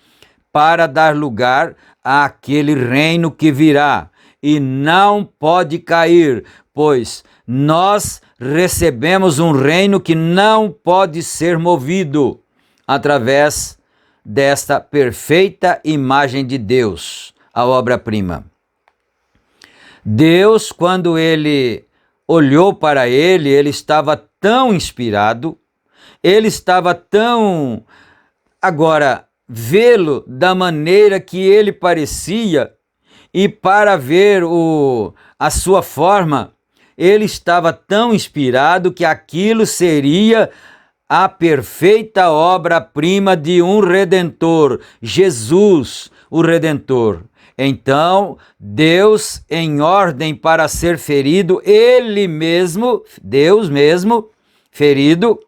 para dar lugar àquele reino que virá. E não pode cair, pois nós recebemos um reino que não pode ser movido através desta perfeita imagem de Deus, a obra-prima. Deus, quando ele olhou para ele estava tão inspirado, ele estava tão... Agora, vê-lo da maneira que ele parecia, e para ver a sua forma, ele estava tão inspirado que aquilo seria a perfeita obra-prima de um Redentor, Jesus, o Redentor. Então, Deus, em ordem para ser ferido, ele mesmo, Deus mesmo, ferido,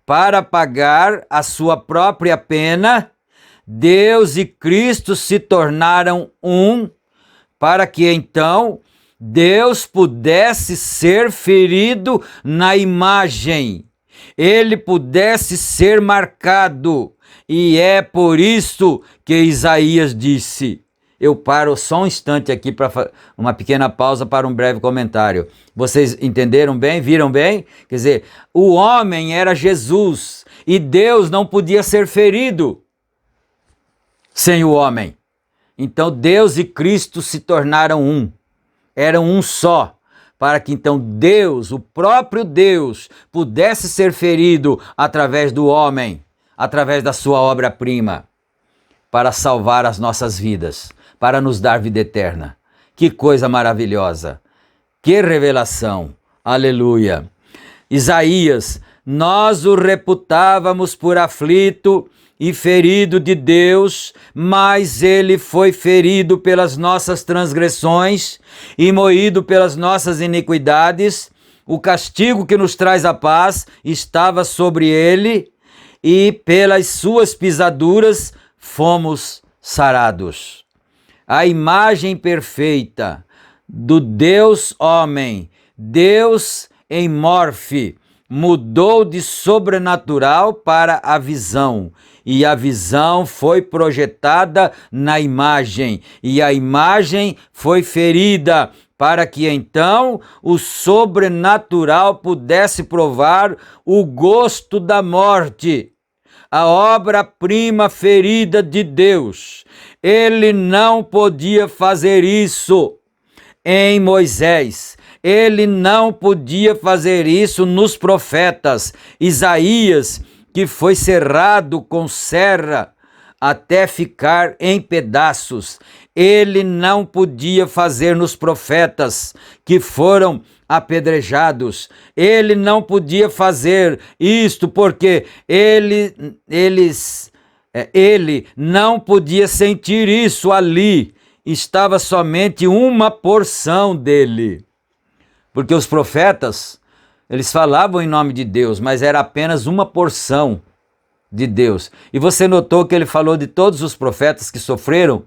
para pagar a sua própria pena, Deus e Cristo se tornaram um, para que então Deus pudesse ser ferido na imagem, ele pudesse ser marcado, e é por isso que Isaías disse... Eu paro só um instante aqui para uma pequena pausa para um breve comentário. Vocês entenderam bem? Viram bem? Quer dizer, o homem era Jesus e Deus não podia ser ferido sem o homem. Então Deus e Cristo se tornaram um. Eram um só. Para que então Deus, o próprio Deus, pudesse ser ferido através do homem, através da sua obra-prima, para salvar as nossas vidas, para nos dar vida eterna. Que coisa maravilhosa! Que revelação! Aleluia! Isaías, nós o reputávamos por aflito e ferido de Deus, mas ele foi ferido pelas nossas transgressões e moído pelas nossas iniquidades. O castigo que nos traz a paz estava sobre ele, e pelas suas pisaduras fomos sarados. A imagem perfeita do Deus homem, Deus em morfe, mudou de sobrenatural para a visão, e a visão foi projetada na imagem, e a imagem foi ferida, para que então o sobrenatural pudesse provar o gosto da morte. A obra-prima ferida de Deus. Ele não podia fazer isso em Moisés. Ele não podia fazer isso nos profetas. Isaías, que foi cerrado com serra até ficar em pedaços. Ele não podia fazer nos profetas que foram apedrejados. Ele não podia fazer isto porque ele não podia sentir isso ali. Estava somente uma porção dele. Porque os profetas, eles falavam em nome de Deus, mas era apenas uma porção de Deus. E você notou que ele falou de todos os profetas que sofreram,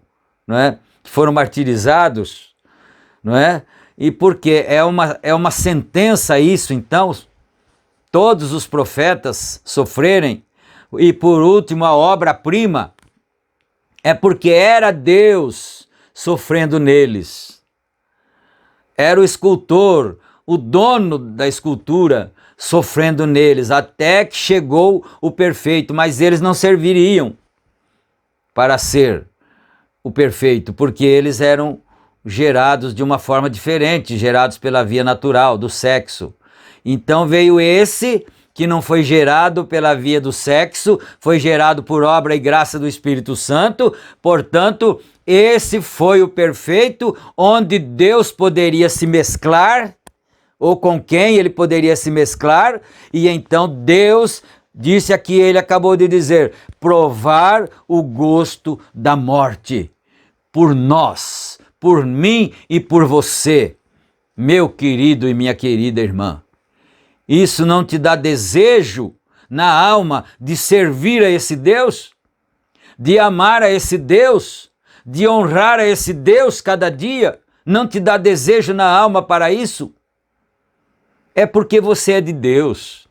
não é? Que foram martirizados, não é? E porque é uma sentença isso, então, todos os profetas sofrerem. E por último, a obra-prima é porque era Deus sofrendo neles. Era o escultor, o dono da escultura, sofrendo neles, até que chegou o perfeito, mas eles não serviriam para ser o perfeito, porque eles eram gerados de uma forma diferente, gerados pela via natural, do sexo. Então veio esse que não foi gerado pela via do sexo, foi gerado por obra e graça do Espírito Santo, portanto, esse foi o perfeito, onde Deus poderia se mesclar, ou com quem ele poderia se mesclar, e então Deus disse aqui, ele acabou de dizer, provar o gosto da morte, por nós, por mim e por você, meu querido e minha querida irmã. Isso não te dá desejo na alma de servir a esse Deus? De amar a esse Deus? De honrar a esse Deus cada dia? Não te dá desejo na alma para isso? É porque você é de Deus.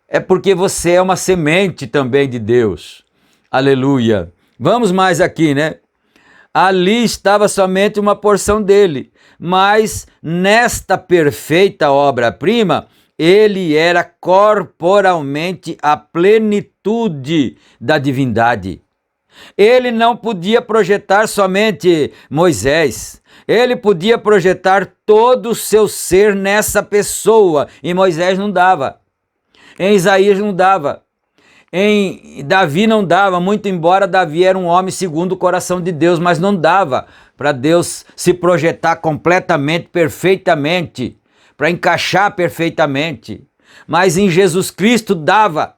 É porque você é uma semente também de Deus. Aleluia. Vamos mais aqui, né? Ali estava somente uma porção dele, mas nesta perfeita obra-prima, ele era corporalmente a plenitude da divindade. Ele não podia projetar somente Moisés, ele podia projetar todo o seu ser nessa pessoa, e Moisés não dava, em Isaías não dava, em Davi não dava, muito embora Davi era um homem segundo o coração de Deus, mas não dava para Deus se projetar completamente, perfeitamente, para encaixar perfeitamente. Mas em Jesus Cristo dava,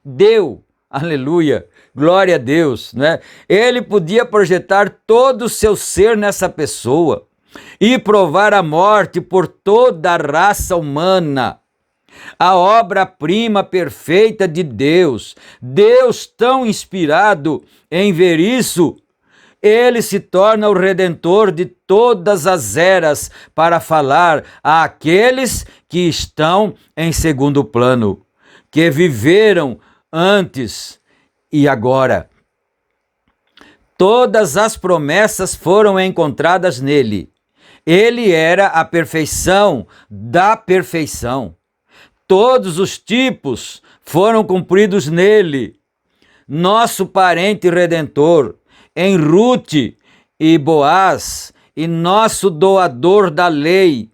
deu, aleluia, glória a Deus, né? Ele podia projetar todo o seu ser nessa pessoa e provar a morte por toda a raça humana. A obra-prima perfeita de Deus, Deus tão inspirado em ver isso, ele se torna o Redentor de todas as eras para falar àqueles que estão em segundo plano, que viveram antes e agora. Todas as promessas foram encontradas nele. Ele era a perfeição da perfeição. Todos os tipos foram cumpridos nele. Nosso parente redentor, em Rute e Boaz, e nosso doador da lei,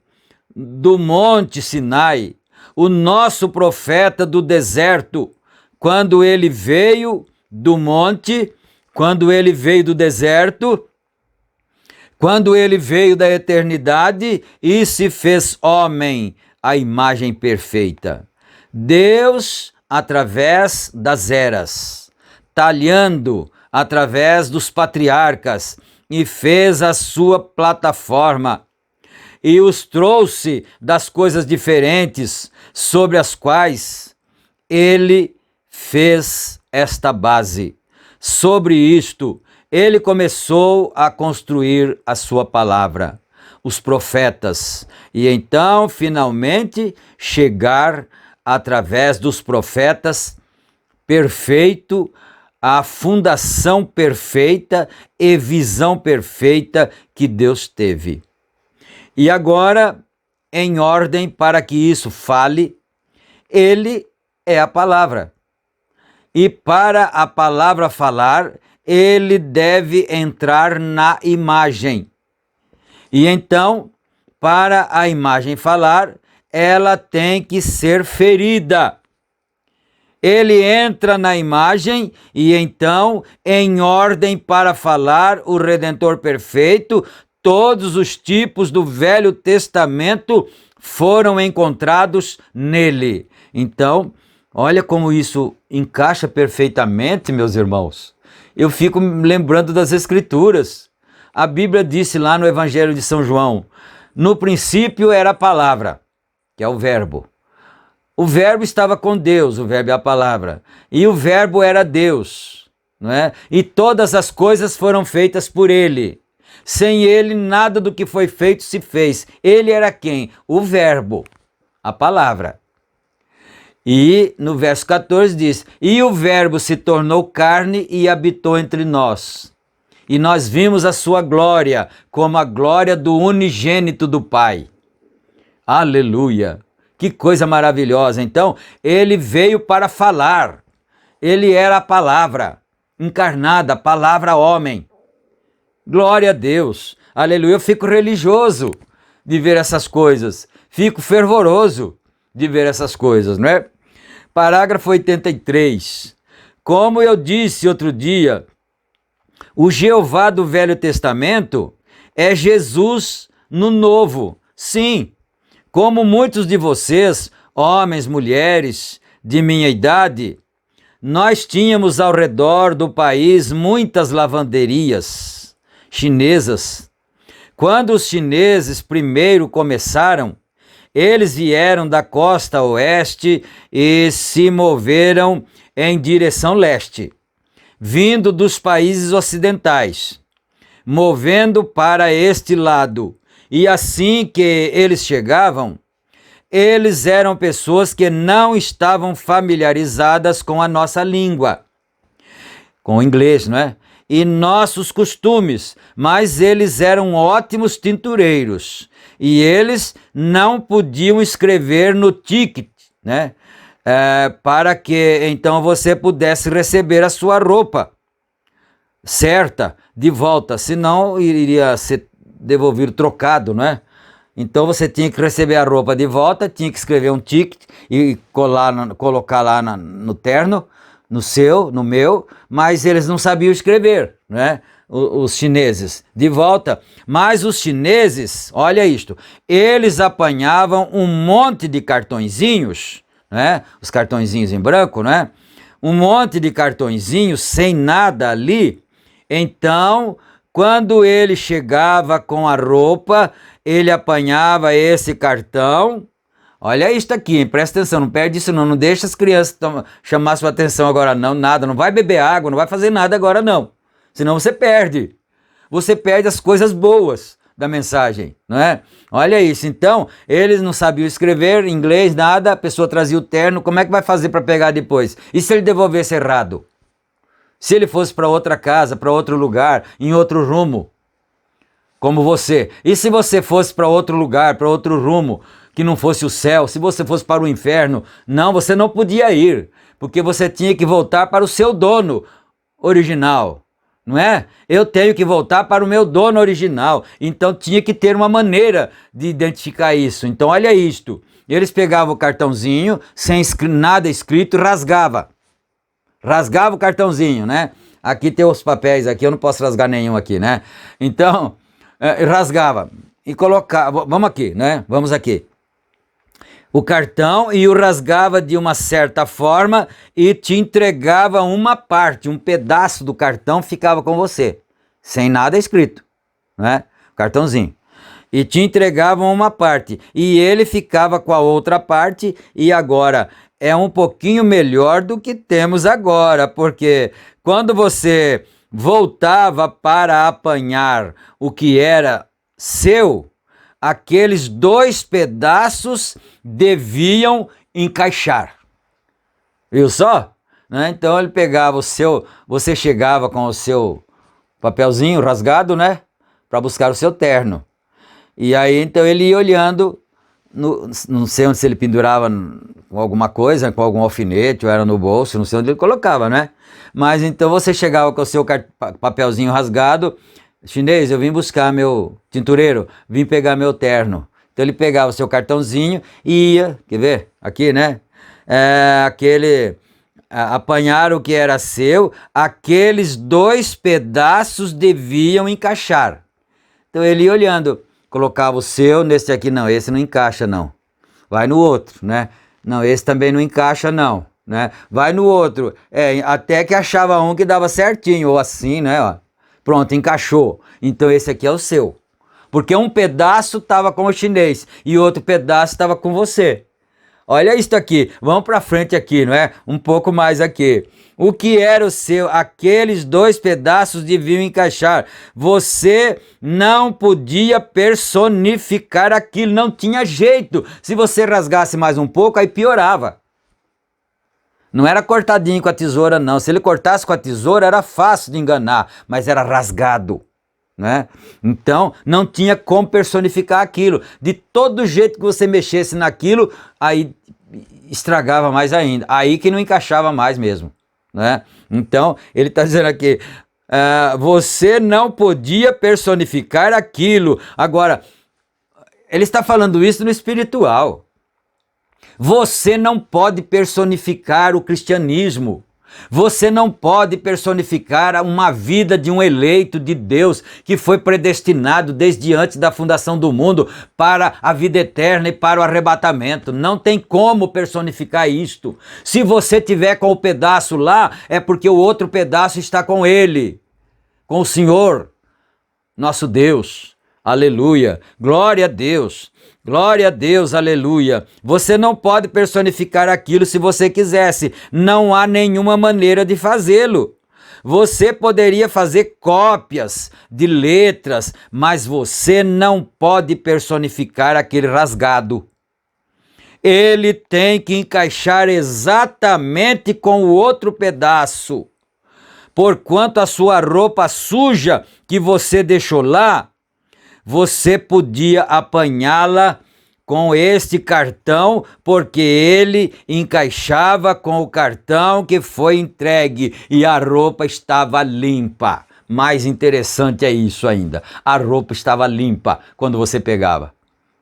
do monte Sinai, o nosso profeta do deserto, quando ele veio do monte, quando ele veio do deserto, quando ele veio da eternidade e se fez homem, a imagem perfeita. Deus, através das eras, talhando através dos patriarcas, e fez a sua plataforma, e os trouxe das coisas diferentes sobre as quais ele fez esta base. Sobre isto, ele começou a construir a sua palavra, os profetas, e então, finalmente, chegar através dos profetas, perfeito, a fundação perfeita e visão perfeita que Deus teve. E agora, em ordem para que isso fale, ele é a palavra. E para a palavra falar, ele deve entrar na imagem. E então, para a imagem falar, ela tem que ser ferida. Ele entra na imagem e então, em ordem para falar, o Redentor perfeito, todos os tipos do Velho Testamento foram encontrados nele. Então, olha como isso encaixa perfeitamente, meus irmãos. Eu fico lembrando das Escrituras. A Bíblia disse lá no Evangelho de São João, No princípio era a palavra, que é o verbo. O verbo estava com Deus, o verbo é a palavra. E o verbo era Deus, não é? E todas as coisas foram feitas por ele. Sem ele, nada do que foi feito se fez. Ele era quem? O verbo, a palavra. E no verso 14 diz: e o verbo se tornou carne e habitou entre nós. E nós vimos a sua glória, como a glória do unigênito do Pai. Aleluia! Que coisa maravilhosa! Então, ele veio para falar. Ele era a palavra encarnada, a palavra homem. Glória a Deus! Aleluia! Eu fico religioso de ver essas coisas. Fico fervoroso de ver essas coisas, não é? Parágrafo 83. Como eu disse outro dia, o Jeová do Velho Testamento é Jesus no Novo. Sim, como muitos de vocês, homens, mulheres de minha idade, nós tínhamos ao redor do país muitas lavanderias chinesas. Quando os chineses primeiro começaram, eles vieram da costa oeste e se moveram em direção leste, vindo dos países ocidentais, movendo para este lado. E assim que eles chegavam, eles eram pessoas que não estavam familiarizadas com a nossa língua, com o inglês, não é? E nossos costumes, mas eles eram ótimos tintureiros. E eles não podiam escrever no ticket, né? Para que então você pudesse receber a sua roupa certa de volta, senão iria ser devolvido trocado, não é? Então você tinha que receber a roupa de volta, tinha que escrever um ticket e colocar lá no terno, no meu, mas eles não sabiam escrever, né? Os chineses, de volta. Mas os chineses, olha isto, eles apanhavam um monte de cartõezinhos, né? Os cartõezinhos em branco, né? Um monte de cartõezinhos sem nada ali. Então, quando ele chegava com a roupa, ele apanhava esse cartão. Olha isto aqui, hein? Presta atenção, não perde isso não, não deixa as crianças chamar sua atenção agora não, nada, não vai beber água, não vai fazer nada agora não, senão você perde as coisas boas da mensagem, não é? Olha isso, então, eles não sabiam escrever inglês, nada, a pessoa trazia o terno, como é que vai fazer para pegar depois? E se ele devolvesse errado? Se ele fosse para outra casa, para outro lugar, em outro rumo, como você? E se você fosse para outro lugar, para outro rumo, que não fosse o céu, se você fosse para o inferno? Não, você não podia ir, porque você tinha que voltar para o seu dono original, não é? Eu tenho que voltar para o meu dono original, então tinha que ter uma maneira de identificar isso. Então olha isto, eles pegavam o cartãozinho, sem nada escrito, rasgava o cartãozinho, né? Aqui tem os papéis aqui, eu não posso rasgar nenhum aqui, né? Então, rasgava e colocava, vamos aqui, né? Vamos aqui. O cartão e o rasgava de uma certa forma e te entregava uma parte, um pedaço do cartão ficava com você, sem nada escrito, né? Cartãozinho. E te entregavam uma parte e ele ficava com a outra parte. E agora é um pouquinho melhor do que temos agora, porque quando você voltava para apanhar o que era seu, aqueles 2 pedaços deviam encaixar. Viu só? Né? Então ele pegava o seu, você chegava com o seu papelzinho rasgado, né? Para buscar o seu terno. E aí então ele ia olhando, não sei onde, se ele pendurava com alguma coisa, com algum alfinete, ou era no bolso, não sei onde ele colocava, né? Mas então você chegava com o seu papelzinho rasgado: chinês, eu vim buscar meu tintureiro, vim pegar meu terno. Então ele pegava o seu cartãozinho e ia, quer ver? Aqui, né? Apanhar o que era seu, aqueles 2 pedaços deviam encaixar. Então ele ia olhando, colocava o seu, nesse aqui não, esse não encaixa não. Vai no outro, né? Não, esse também não encaixa não, né? Vai no outro, até que achava um que dava certinho, ou assim, né? Ó. Pronto, encaixou. Então esse aqui é o seu. Porque um pedaço estava com o chinês e outro pedaço estava com você. Olha isso aqui, vamos para frente aqui, não é? Um pouco mais aqui. O que era o seu? Aqueles 2 pedaços deviam encaixar. Você não podia personificar aquilo, não tinha jeito. Se você rasgasse mais um pouco, aí piorava. Não era cortadinho com a tesoura, não. Se ele cortasse com a tesoura, era fácil de enganar, mas era rasgado, né? Então, não tinha como personificar aquilo. De todo jeito que você mexesse naquilo, aí estragava mais ainda. Aí que não encaixava mais mesmo, né? Então, ele está dizendo aqui, você não podia personificar aquilo. Agora, ele está falando isso no espiritual. Você não pode personificar o cristianismo. Você não pode personificar uma vida de um eleito de Deus que foi predestinado desde antes da fundação do mundo para a vida eterna e para o arrebatamento. Não tem como personificar isto. Se você tiver com o pedaço lá, é porque o outro pedaço está com ele, com o Senhor, nosso Deus. Aleluia. Glória a Deus. Glória a Deus, aleluia. Você não pode personificar aquilo se você quisesse. Não há nenhuma maneira de fazê-lo. Você poderia fazer cópias de letras, mas você não pode personificar aquele rasgado. Ele tem que encaixar exatamente com o outro pedaço. Porquanto a sua roupa suja que você deixou lá, você podia apanhá-la com este cartão, porque ele encaixava com o cartão que foi entregue e a roupa estava limpa. Mais interessante é isso ainda, a roupa estava limpa quando você pegava,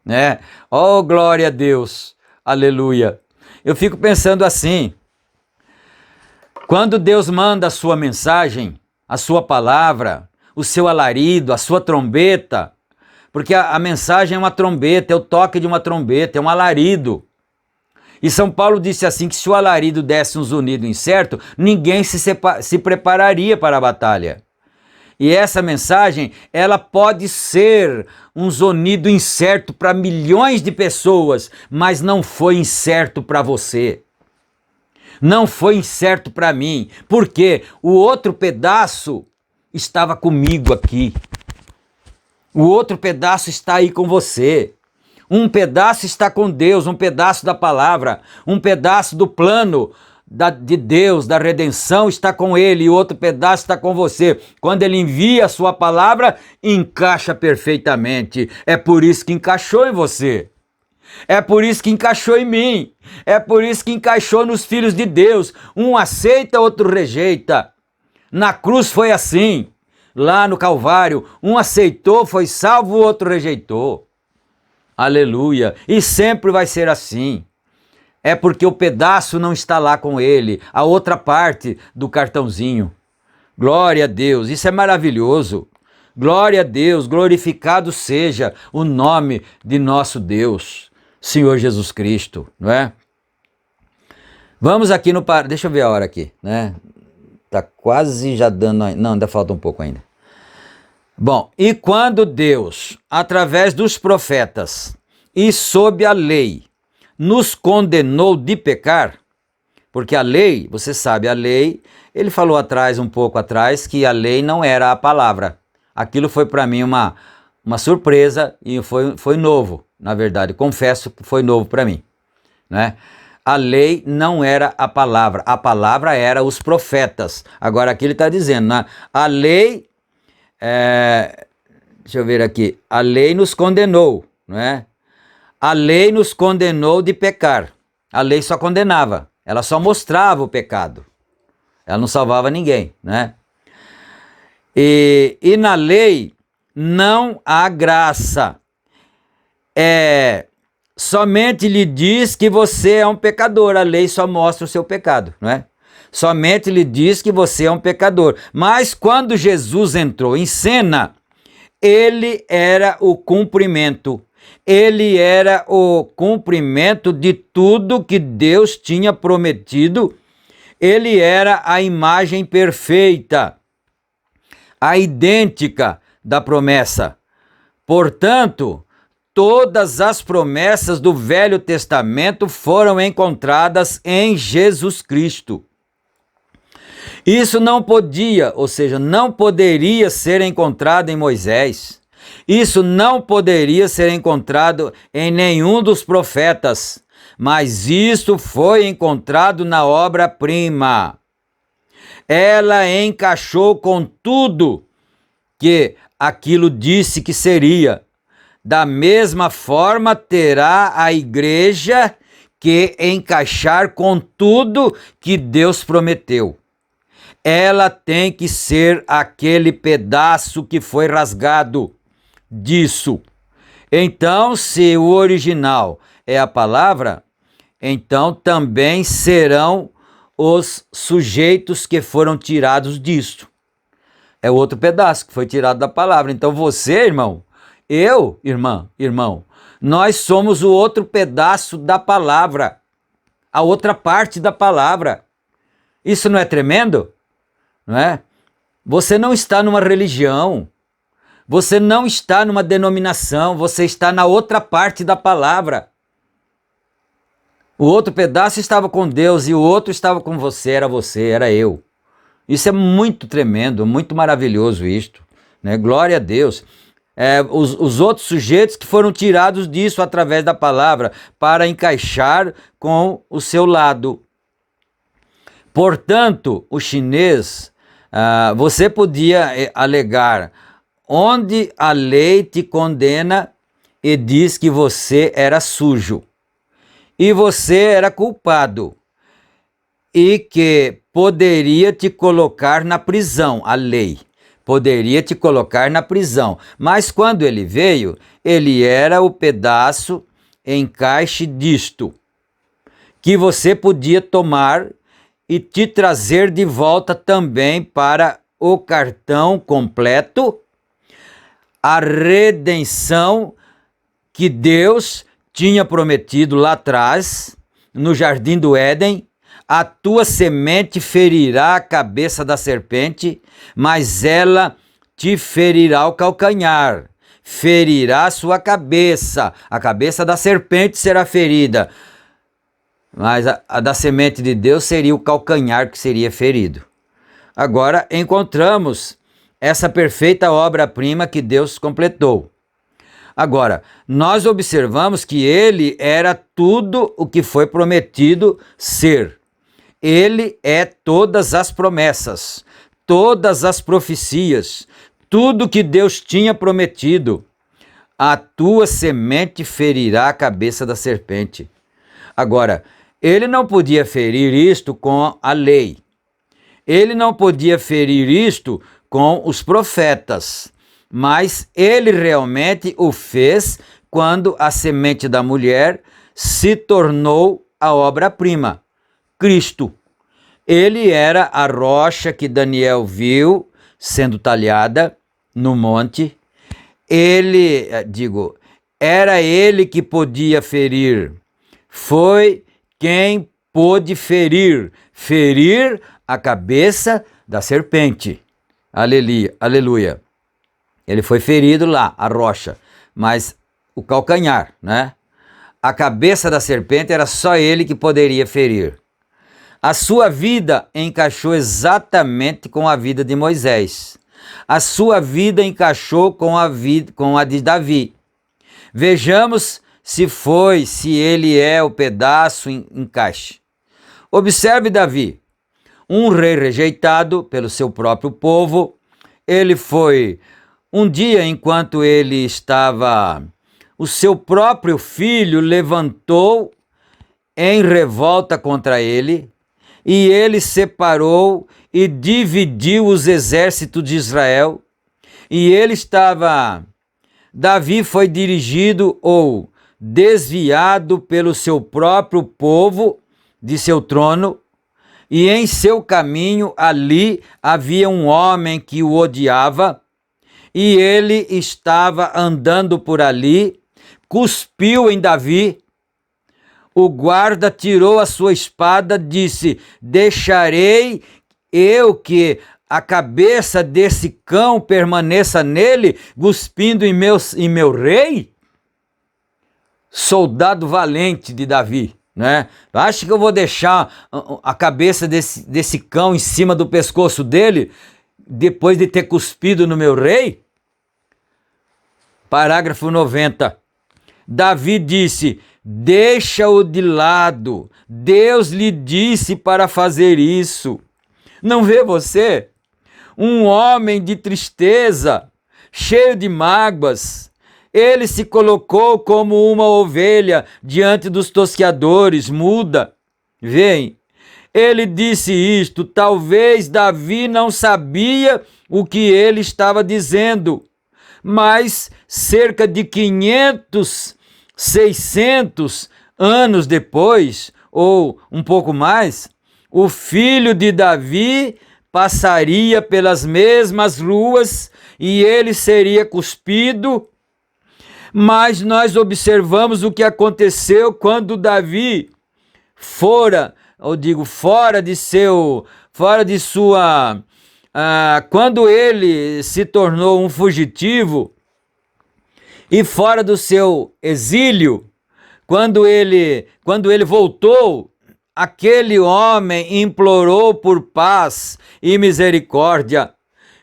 né? Oh, glória a Deus, aleluia. Eu fico pensando assim, quando Deus manda a sua mensagem, a sua palavra, o seu alarido, a sua trombeta, porque a mensagem é uma trombeta, é o toque de uma trombeta, é um alarido. E São Paulo disse assim, que se o alarido desse um zunido incerto, ninguém se prepararia para a batalha. E essa mensagem, ela pode ser um zunido incerto para milhões de pessoas, mas não foi incerto para você. Não foi incerto para mim, porque o outro pedaço estava comigo aqui. O outro pedaço está aí com você. Um pedaço está com Deus, um pedaço da palavra, um pedaço do plano de Deus, da redenção está com ele e outro pedaço está com você. Quando ele envia a sua palavra, encaixa perfeitamente. É por isso que encaixou em você. É por isso que encaixou em mim. É por isso que encaixou nos filhos de Deus. Um aceita, outro rejeita. Na cruz foi assim. Lá no Calvário, um aceitou, foi salvo, o outro rejeitou. Aleluia. E sempre vai ser assim. É porque o pedaço não está lá com ele, a outra parte do cartãozinho. Glória a Deus, isso é maravilhoso. Glória a Deus, glorificado seja o nome de nosso Deus, Senhor Jesus Cristo, não é? Vamos aqui no... Deixa eu ver a hora aqui, né? Tá quase já dando... Não, ainda falta um pouco ainda. Bom, e quando Deus, através dos profetas e sob a lei, nos condenou de pecar, porque a lei, você sabe, a lei, ele falou um pouco atrás, que a lei não era a palavra. Aquilo foi para mim uma surpresa e foi novo, na verdade, confesso que foi novo para mim, né? A lei não era a palavra era os profetas. Agora aqui ele está dizendo, né? A lei... deixa eu ver aqui, a lei nos condenou, não é? A lei nos condenou de pecar. A lei só condenava, ela só mostrava o pecado, ela não salvava ninguém, né? E na lei não há graça, somente lhe diz que você é um pecador, a lei só mostra o seu pecado, não é? Somente lhe diz que você é um pecador. Mas quando Jesus entrou em cena, ele era o cumprimento. Ele era o cumprimento de tudo que Deus tinha prometido. Ele era a imagem perfeita, a idêntica da promessa. Portanto, todas as promessas do Velho Testamento foram encontradas em Jesus Cristo. Isso não podia, ou seja, não poderia ser encontrado em Moisés. Isso não poderia ser encontrado em nenhum dos profetas, mas isto foi encontrado na obra-prima. Ela encaixou com tudo que aquilo disse que seria. Da mesma forma, terá a igreja que encaixar com tudo que Deus prometeu. Ela tem que ser aquele pedaço que foi rasgado disso. Então, se o original é a palavra, então também serão os sujeitos que foram tirados disto. É outro pedaço que foi tirado da palavra. Então você, irmão, eu, irmão, nós somos o outro pedaço da palavra, a outra parte da palavra. Isso não é tremendo? Não é? Você não está numa religião, você não está numa denominação, você está na outra parte da palavra. O outro pedaço estava com Deus e o outro estava com você, era eu. Isso é muito tremendo, muito maravilhoso isto, né? Glória a Deus. Os outros sujeitos que foram tirados disso através da palavra para encaixar com o seu lado. Portanto, o chinês, você podia alegar, onde a lei te condena e diz que você era sujo e você era culpado e que poderia te colocar na prisão, a lei poderia te colocar na prisão, mas quando ele veio, ele era o pedaço encaixe disto, que você podia tomar e te trazer de volta também para o cartão completo, a redenção que Deus tinha prometido lá atrás, no Jardim do Éden. A tua semente ferirá a cabeça da serpente, mas ela te ferirá o calcanhar, ferirá a sua cabeça, a cabeça da serpente será ferida, mas a da semente de Deus seria o calcanhar que seria ferido. Agora encontramos essa perfeita obra-prima que Deus completou. Agora, nós observamos que ele era tudo o que foi prometido ser. Ele é todas as promessas, todas as profecias, tudo que Deus tinha prometido. A tua semente ferirá a cabeça da serpente. Agora, ele não podia ferir isto com a lei. Ele não podia ferir isto com os profetas, mas ele realmente o fez quando a semente da mulher se tornou a obra-prima, Cristo. Ele era a rocha que Daniel viu sendo talhada no monte. Era ele que podia ferir. Foi quem pôde ferir a cabeça da serpente. Aleluia. Ele foi ferido lá, a rocha, mas o calcanhar, né? A cabeça da serpente era só ele que poderia ferir. A sua vida encaixou exatamente com a vida de Moisés. A sua vida encaixou com a de Davi. Vejamos se ele é o pedaço encaixe. Observe Davi, um rei rejeitado pelo seu próprio povo. Ele foi, um dia enquanto ele estava, o seu próprio filho levantou em revolta contra ele, e ele separou e dividiu os exércitos de Israel, e Davi foi dirigido ou desviado pelo seu próprio povo de seu trono, e em seu caminho ali havia um homem que o odiava, e ele estava andando por ali, cuspiu em Davi. O guarda tirou a sua espada, disse: deixarei eu que a cabeça desse cão permaneça nele, cuspindo em meu rei? Soldado valente de Davi, né? Acha que eu vou deixar a cabeça desse cão em cima do pescoço dele, depois de ter cuspido no meu rei? Parágrafo 90. Davi disse: deixa-o de lado, Deus lhe disse para fazer isso. Não vê você? Um homem de tristeza, cheio de mágoas. Ele se colocou como uma ovelha diante dos tosqueadores, muda. Vem, ele disse isto, talvez Davi não sabia o que ele estava dizendo, mas cerca de 500, 600 anos depois, ou um pouco mais, o filho de Davi passaria pelas mesmas ruas e ele seria cuspido. Mas nós observamos o que aconteceu quando Davi fora de sua, quando ele se tornou um fugitivo e fora do seu exílio, quando ele voltou, aquele homem implorou por paz e misericórdia.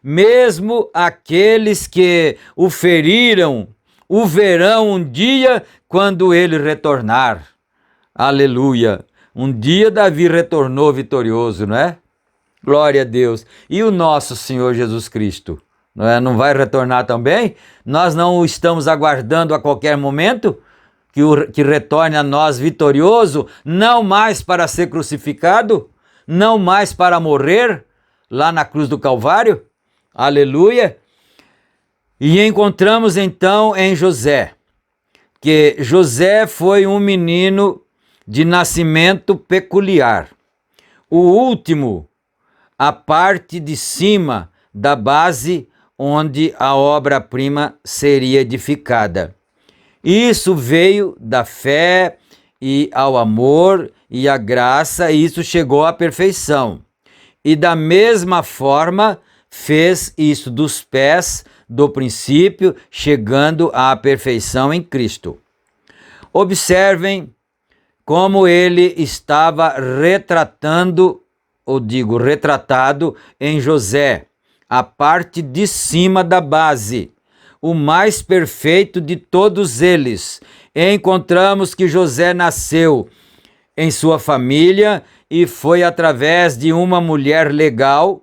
Mesmo aqueles que o feriram, o verão um dia quando ele retornar. Aleluia! Um dia Davi retornou vitorioso, não é? Glória a Deus. E o nosso Senhor Jesus Cristo, não é? Não vai retornar também? Nós não o estamos aguardando a qualquer momento que retorne a nós vitorioso, não mais para ser crucificado, não mais para morrer lá na cruz do Calvário? Aleluia! E encontramos então em José, que José foi um menino de nascimento peculiar. O último, a parte de cima da base onde a obra-prima seria edificada. Isso veio da fé e ao amor e à graça, e isso chegou à perfeição. E da mesma forma fez isso dos pés do princípio, chegando à perfeição em Cristo. Observem como ele estava retratado em José, a parte de cima da base, o mais perfeito de todos eles. Encontramos que José nasceu em sua família e foi através de uma mulher legal,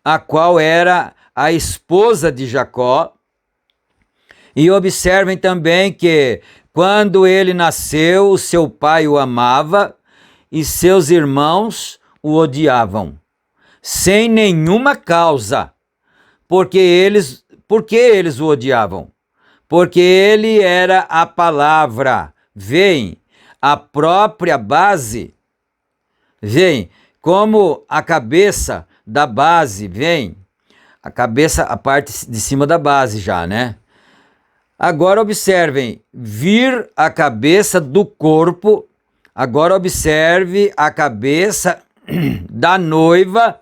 a qual era a esposa de Jacó. E observem também que quando ele nasceu, o seu pai o amava e seus irmãos o odiavam, sem nenhuma causa. Por que eles o odiavam? Porque ele era a palavra. Veem, a própria base. Veem, como a cabeça da base, vem a cabeça, a parte de cima da base já, né? Agora observem, vir a cabeça do corpo, agora observe a cabeça da noiva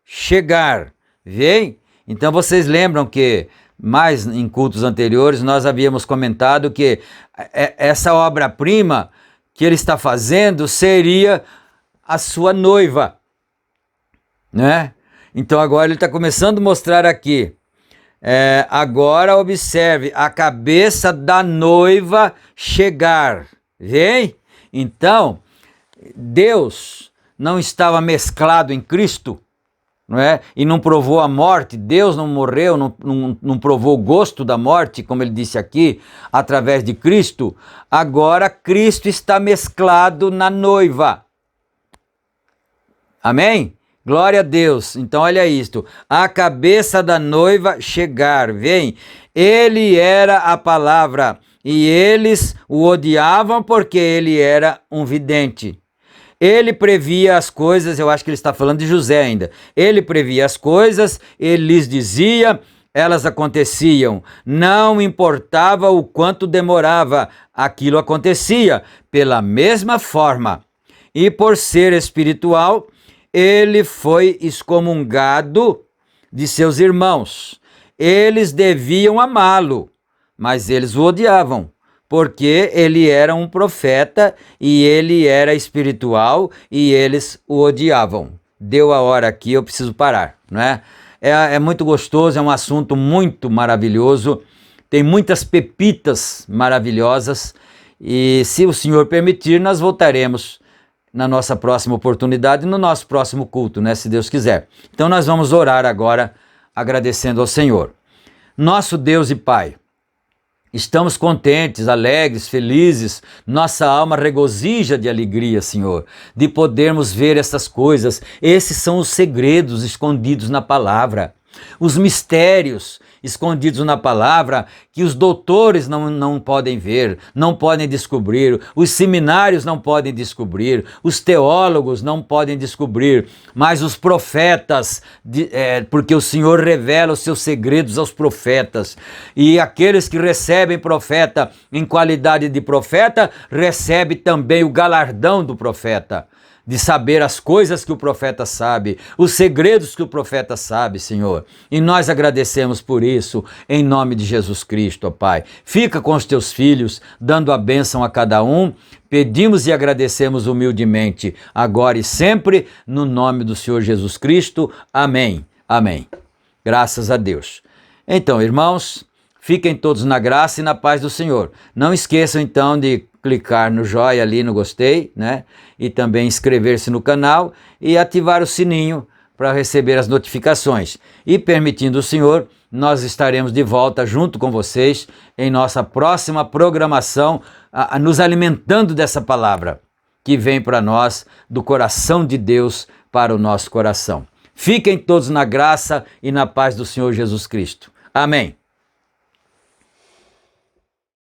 chegar, vem? Então vocês lembram que mais em cultos anteriores nós havíamos comentado que essa obra-prima que ele está fazendo seria a sua noiva, né? Então agora ele está começando a mostrar aqui. Agora observe a cabeça da noiva chegar. Vem? Então, Deus não estava mesclado em Cristo, não é? E não provou a morte. Deus não morreu, não provou o gosto da morte, como ele disse aqui, através de Cristo. Agora Cristo está mesclado na noiva. Amém? Glória a Deus. Então olha isto, a cabeça da noiva chegar, vem, ele era a palavra e eles o odiavam porque ele era um vidente. Ele previa as coisas, eu acho que ele está falando de José ainda, ele previa as coisas, ele lhes dizia, elas aconteciam, não importava o quanto demorava, aquilo acontecia, pela mesma forma. E por ser espiritual, ele foi excomungado de seus irmãos. Eles deviam amá-lo, mas eles o odiavam, porque ele era um profeta e ele era espiritual e eles o odiavam. Deu a hora aqui, eu preciso parar, não é? É muito gostoso, é um assunto muito maravilhoso, tem muitas pepitas maravilhosas e, se o Senhor permitir, nós voltaremos na nossa próxima oportunidade, no nosso próximo culto, né, se Deus quiser. Então nós vamos orar agora, agradecendo ao Senhor. Nosso Deus e Pai, estamos contentes, alegres, felizes, nossa alma regozija de alegria, Senhor, de podermos ver essas coisas. Esses são os segredos escondidos na palavra, os mistérios escondidos na palavra que os doutores não podem ver, não podem descobrir, os seminários não podem descobrir, os teólogos não podem descobrir, mas os profetas, porque o Senhor revela os seus segredos aos profetas, e aqueles que recebem profeta em qualidade de profeta, recebem também o galardão do profeta, de saber as coisas que o profeta sabe, os segredos que o profeta sabe, Senhor. E nós agradecemos por isso, em nome de Jesus Cristo, ó Pai. Fica com os teus filhos, dando a bênção a cada um. Pedimos e agradecemos humildemente, agora e sempre, no nome do Senhor Jesus Cristo. Amém. Amém. Graças a Deus. Então, irmãos, fiquem todos na graça e na paz do Senhor. Não esqueçam, então, de clicar no joia ali, no gostei, né? E também inscrever-se no canal e ativar o sininho para receber as notificações. E, permitindo o Senhor, nós estaremos de volta junto com vocês em nossa próxima programação, nos alimentando dessa palavra que vem para nós do coração de Deus para o nosso coração. Fiquem todos na graça e na paz do Senhor Jesus Cristo. Amém.